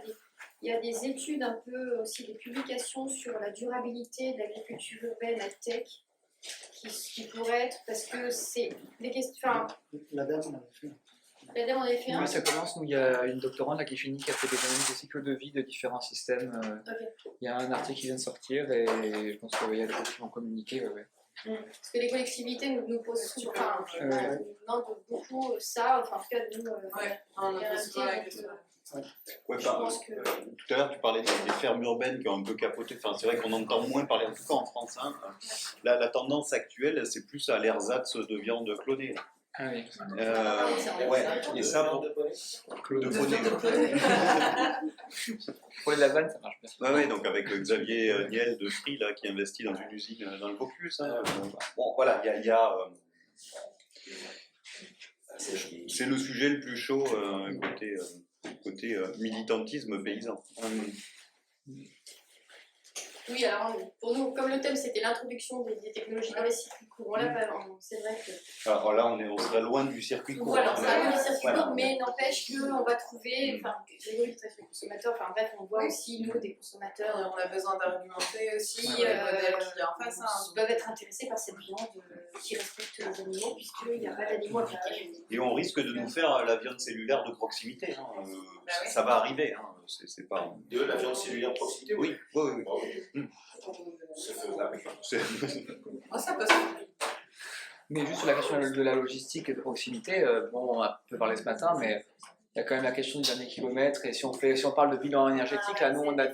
il y a des études un peu, aussi des publications sur la durabilité de l'agriculture urbaine à tech, qui pourrait être, parce que c'est des questions. L'ADEME, on avait fait. L'ADEME, on avait fait un. Oui, ça commence. Nous, il y a une doctorante là, qui finit, qui a fait des analyses de cycle de vie de différents systèmes. Il y a un article qui vient de sortir et je pense qu'il y a des gens qui vont communiquer. Parce que les collectivités nous posent nous demandent beaucoup ça, en tout cas nous. On a posé la question. Tout à l'heure, tu parlais des fermes urbaines qui ont un peu capoté. C'est vrai qu'on entend moins parler, en tout cas en France. La tendance actuelle, c'est plus à l'ersatz de viande clonée. Ah oui. Et ça, de poney. Pour les lavanes, ça marche bien. Oui, donc avec Xavier Niel de Free, là, qui investit dans une usine dans le Vaucluse. Bon, voilà, il y a c'est le sujet le plus chaud côté militantisme paysan. Oui, alors pour nous, comme le thème c'était l'introduction des technologies dans les circuits courts, c'est vrai que. Alors là, on serait loin du circuit court. Voilà, on serait loin du circuit court, mais n'empêche qu'on va trouver, les consommateurs, bref, on voit aussi, nous, des consommateurs. On a besoin d'argumenter aussi, qui peuvent être intéressés par cette viande qui respecte les animaux, puisqu'il n'y a pas d'animaux appliqués. Et on risque de nous faire la viande cellulaire de proximité. Ça va arriver. C'est pas... De la viande cellulaire de proximité, oui. Oui. C'est faisable. Ça peut se faire. Mais juste sur la question de la logistique et de proximité, on a peu parlé ce matin, mais il y a quand même la question du dernier kilomètre. Et si on parle de bilan énergétique, là, nous, on a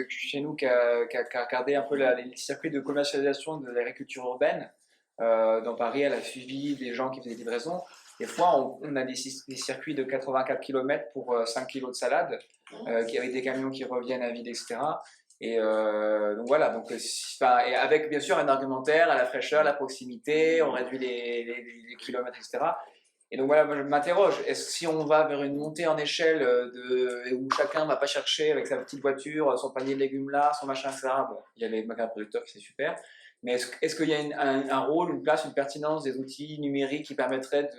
chez nous qui a regardé un peu les circuits de commercialisation de l'agriculture urbaine. Dans Paris, elle a suivi des gens qui faisaient des livraisons. Des fois, on a des circuits de 84 km pour 5 kg de salade, avec des camions qui reviennent à vide, etc. Et donc voilà, et avec bien sûr un argumentaire à la fraîcheur, la proximité, on réduit les kilomètres, etc. Et donc voilà, moi je m'interroge, est-ce que si on va vers une montée en échelle où chacun ne va pas chercher avec sa petite voiture, son panier de légumes là, son machin, etc. Bon, il y a les magasins producteurs qui c'est super, mais est-ce qu'il y a un rôle, une place, une pertinence des outils numériques qui permettraient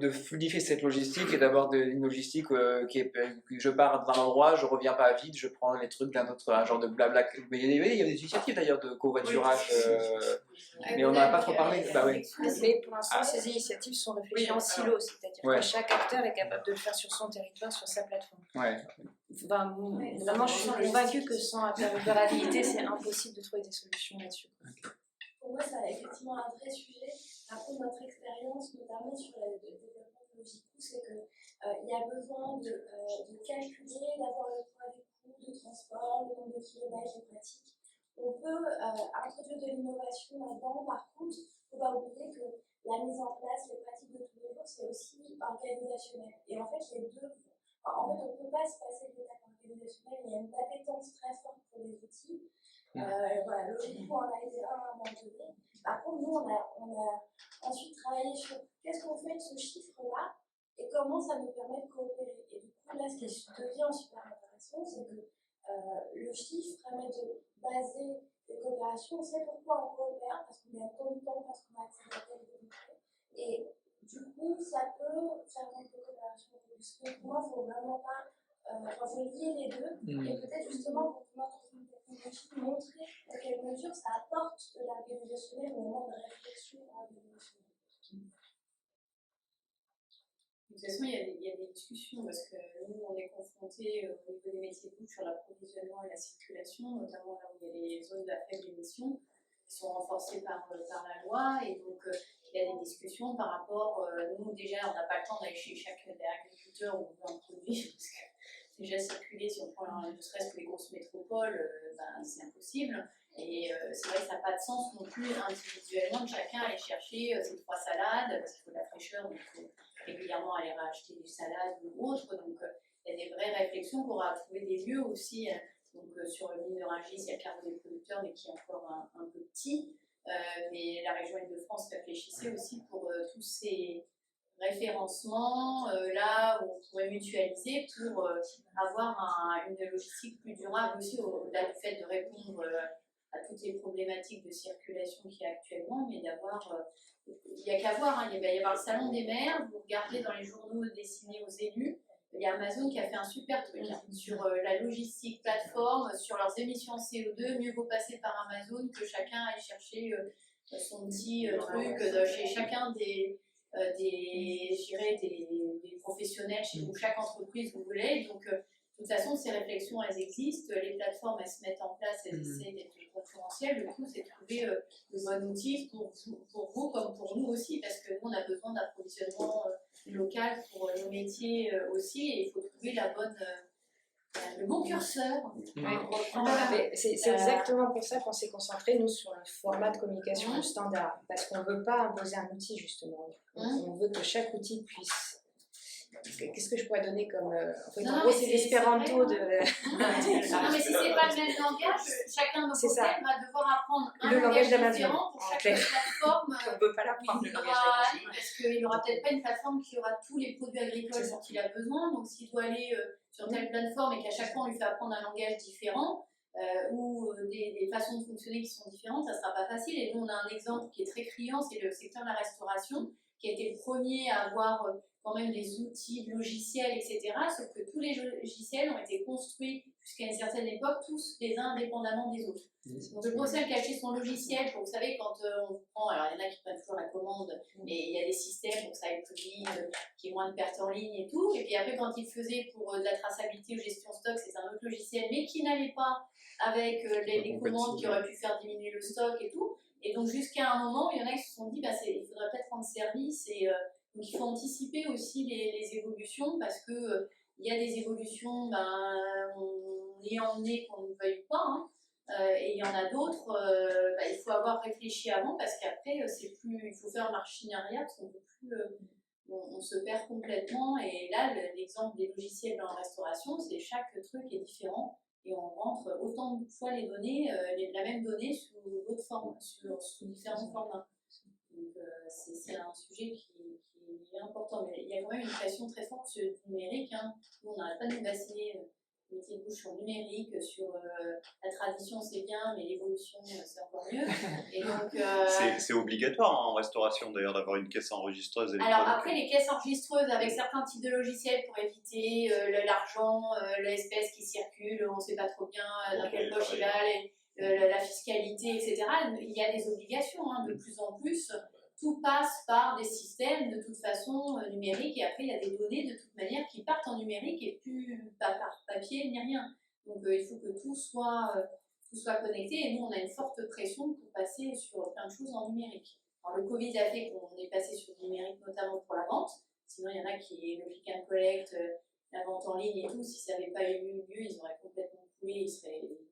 de fluidifier cette logistique et d'avoir une logistique que je pars d'un endroit, je reviens pas vite, je prends les trucs d'un autre, un genre de blabla. Mais il y a des initiatives d'ailleurs de covoiturage, mais on n'en a pas trop parlé. Bah oui. Mais pour l'instant, ces initiatives sont réfléchies en silo, c'est-à-dire que chaque acteur est capable de le faire sur son territoire, sur sa plateforme. Ouais. Enfin, vraiment, je suis convaincue que sans interopérabilité, c'est impossible de trouver des solutions là-dessus. Pour moi, ça a effectivement un vrai sujet. Après, notre expérience, notamment sur le développement de Logico, c'est qu'il y a besoin de calculer, d'avoir le poids des coûts de transport, le nombre de kilomètres, les pratiques. On peut introduire de l'innovation là-dedans. Par contre, il ne faut pas oublier que la mise en place, les pratiques de tous les jours, c'est aussi organisationnel. Et en fait, les deux. En fait, on ne peut pas se passer de l'étape organisationnelle. Il y a une appétence très forte pour les outils. Voilà, Logico en a été un à un moment donné. Par contre, nous, on a ensuite travaillé sur qu'est-ce qu'on fait de ce chiffre-là et comment ça nous permet de coopérer. Et du coup, là, ce qui devient super intéressant, c'est que le chiffre permet de baser les coopérations. On sait pourquoi on coopère, parce qu'on gagne tant de temps, parce qu'on a accès à telle données. Et du coup, ça peut faire une coopération. Donc, pour moi, il ne faut vraiment pas. Il faut lier les deux et peut-être justement pour pouvoir trouver une technologie, montrer à quelle mesure ça apporte de l'organisationnel au moment de réflexion organisationnelle. De toute façon, il y a des discussions parce que nous, on est confrontés au niveau des métiers de sur l'approvisionnement et la circulation, notamment là où il y a les zones à faible émission qui sont renforcées par la loi. Et donc, il y a des discussions par rapport. Nous, déjà, on n'a pas le temps d'aller chez chaque agriculteur où on veut un produit parce que déjà circuler, si on prend ne serait-ce que les grosses métropoles, c'est impossible. Et c'est vrai que ça n'a pas de sens non plus individuellement de chacun aller chercher ses 3 salades, parce qu'il faut de la fraîcheur, donc il faut régulièrement aller racheter des salades ou autres. Donc il y a des vraies réflexions pour trouver des lieux aussi. Donc sur le mine de Rungis, il y a Carreau des producteurs, mais qui est encore un peu petit. Mais la région Île-de-France réfléchissait aussi pour tous ces référencement, là où on pourrait mutualiser pour avoir une logistique plus durable aussi, au-delà du fait de répondre à toutes les problématiques de circulation qu'il y a actuellement, mais d'avoir, il n'y a qu'à voir, hein, il va y avoir le salon des maires, vous regardez dans les journaux destinés aux élus, il y a Amazon qui a fait un super truc sur la logistique plateforme, sur leurs émissions CO2, mieux vaut passer par Amazon que chacun aille chercher son petit truc chez chacun des professionnels ou chaque entreprise vous voulez. Donc, de toute façon, ces réflexions, elles existent. Les plateformes, elles se mettent en place, elles essaient d'être concurrentielles. Le coup, c'est de trouver le bon outil pour vous comme pour nous aussi, parce que nous, on a besoin d'approvisionnement local pour nos métiers aussi, et il faut trouver le bon curseur. C'est exactement pour ça qu'on s'est concentré, nous, sur le format de communication standard, parce qu'on ne veut pas imposer un outil, justement. On veut que chaque outil puisse... Qu'est-ce que je pourrais donner comme... en gros, c'est l'espéranto de... Non, mais si ce n'est pas le même langage, chacun de nos côtés va devoir apprendre le langage différent pour chaque plateforme. On ne peut pas l'apprendre, le langage d'Amazon. Parce qu'il n'aura peut-être pas une plateforme qui aura tous les produits agricoles dont il a besoin. Donc, s'il doit aller sur telle plateforme et qu'à chaque fois, on lui fait apprendre un langage différent, ou des façons de fonctionner qui sont différentes, ça ne sera pas facile. Et nous, on a un exemple qui est très criant, c'est le secteur de la restauration, qui a été le premier à avoir quand même des outils logiciels, etc. Sauf que tous les logiciels ont été construits jusqu'à une certaine époque, tous les uns indépendamment des autres. Donc le Bruxelles qui a acheté son logiciel, pour, vous savez, quand on prend, alors il y en a qui prennent toujours la commande, mais il y a des systèmes pour que ça aille plus vite, qu'il y ait moins de pertes en ligne et tout. Et puis après, quand il faisait pour de la traçabilité ou gestion stock, c'est un autre logiciel, mais qui n'allait pas avec les commandes qui auraient pu faire diminuer le stock et tout. Et donc jusqu'à un moment, il y en a qui se sont dit, il faudrait peut-être rendre service et donc il faut anticiper aussi les évolutions parce que il y a des évolutions, on est emmené qu'on ne veuille pas, hein, et il y en a d'autres, il faut avoir réfléchi avant parce qu'après il faut faire marche arrière parce qu'on peut plus, on se perd complètement. Et là, l'exemple des logiciels dans la restauration, c'est chaque truc est différent. Et on rentre autant de fois les données, la même donnée sous d'autres formes, sous différents formats. Donc c'est un sujet qui est important, mais il y a quand même une pression très forte sur le numérique. Hein. Nous, on n'arrête pas de nous bassiner le métier de bouche sur le numérique, sur la tradition c'est bien, mais l'évolution c'est encore mieux. Et donc c'est obligatoire hein, en restauration d'ailleurs d'avoir une caisse enregistreuse électronique. Alors après les caisses enregistreuses avec certains types de logiciels pour éviter l'argent, l'espèce qui circule, on ne sait pas trop bien dans quelle poche il va, la fiscalité, etc. Il y a des obligations hein, de plus en plus. Tout passe par des systèmes de toute façon numériques et après il y a des données de toute manière qui partent en numérique et plus pas par papier ni rien. Donc il faut que tout soit connecté et nous on a une forte pression pour passer sur plein de choses en numérique. Alors le Covid a fait qu'on est passé sur le numérique notamment pour la vente, sinon il y en a qui, le click and collect, la vente en ligne et tout, si ça n'avait pas eu lieu, ils auraient complètement coulé, ils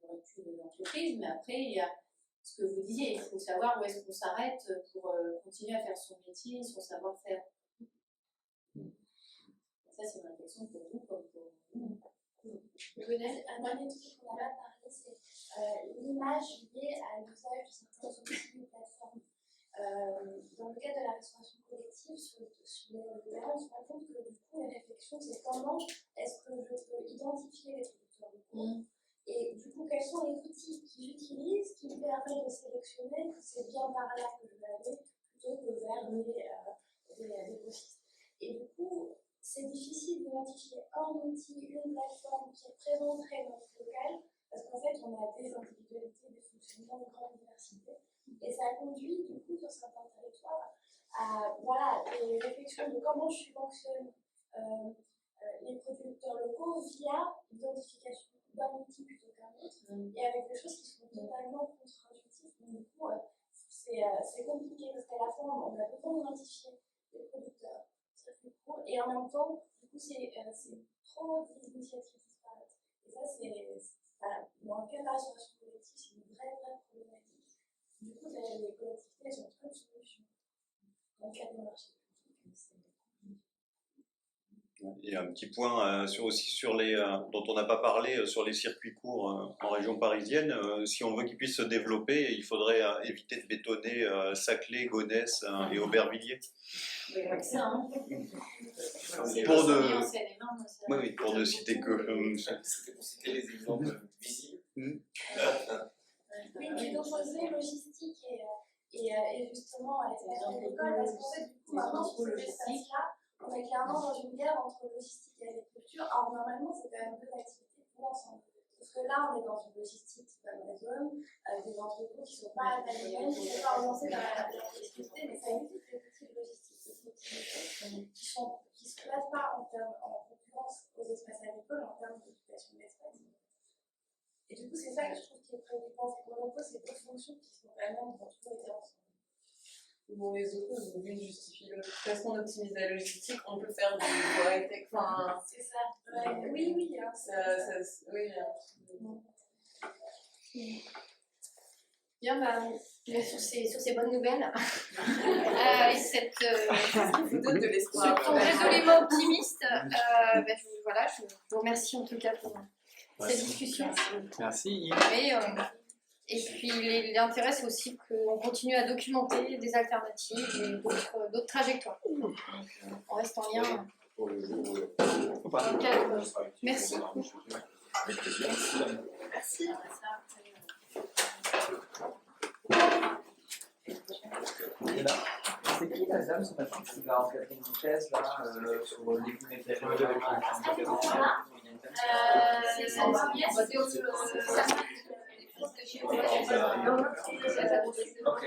auraient tué l'entreprise, mais après il y a ce que vous disiez, il faut savoir où est-ce qu'on s'arrête pour continuer à faire son métier, son savoir-faire. Ça, c'est une réflexion pour vous comme pour nous. Un dernier truc qu'on n'a pas parlé, c'est l'image liée à l'usage de certains outils de plateforme. Dans le cadre de la restauration collective, sur les on se rend compte que du coup, la réflexion, c'est comment est-ce que je peux identifier les producteurs locaux. Et du coup, quels sont les outils qu'ils utilisent qui me permettent de sélectionner que c'est bien par là que je vais aller plutôt que vers des grossistes. Et du coup, c'est difficile d'identifier un outil, une plateforme qui représenterait notre local parce qu'en fait, on a des individualités, des fonctionnements de grande diversité. Et ça conduit, du coup, sur certains territoires à des réflexions de comment je subventionne les producteurs locaux via l'identification d'un outil plutôt qu'un autre, et avec des choses qui sont totalement contre-intuitives. Donc, du coup, c'est compliqué parce qu'à la fois, on a besoin d'identifier les producteurs, et en même temps, du coup, c'est trop d'initiatives disparates. Et ça, dans le cas de la restauration collective, c'est une vraie problématique. Du coup, les collectivités, elles ont plein de solutions. Dans le cas des marchés publics, c'est. Et un petit point aussi sur les, dont on n'a pas parlé, sur les circuits courts en région parisienne. Si on veut qu'ils puissent se développer, il faudrait éviter de bétonner Saclay, Gonesse et Aubervilliers. Pour ne citer que... C'était pour citer les exemples visibles. Oui, puis d'opposer logistique et justement à l'espace agricole, parce qu'en fait, du coup, maintenant, sur cet espace-là, on est clairement dans une guerre entre logistique et agriculture. Alors, normalement, c'est quand même deux activités qui vont ensemble. Parce que là, on est dans une logistique type Amazon, avec des entrepôts qui ne sont pas italiennes, qui ne sont pas orientées vers la productivité, mais ça existe des outils de logistique qui ne se placent pas en concurrence aux espaces agricoles en termes d'occupation d'espace. Et du coup, c'est ça que je trouve qui est préoccupant, c'est qu'on oppose ces deux fonctions qui sont quand même ont toujours été ensemble. Bon, les opposent, l'une justifie l'autre. Parce qu'on optimise la logistique, on peut faire du high-tech. Enfin, c'est ça. Ouais. Oui. Hein. Bien, sur ces bonnes nouvelles, et cette ce ton résolument optimiste, je vous remercie en tout cas pour cette discussion. Merci. Et puis l'intérêt c'est aussi qu'on continue à documenter des alternatives et d'autres trajectoires. Donc, on reste en lien. Merci. Avec plaisir. Merci. Et là, c'est qui la dame ce matin qui va encadrer une thèse là sur les c'est ça. Ok.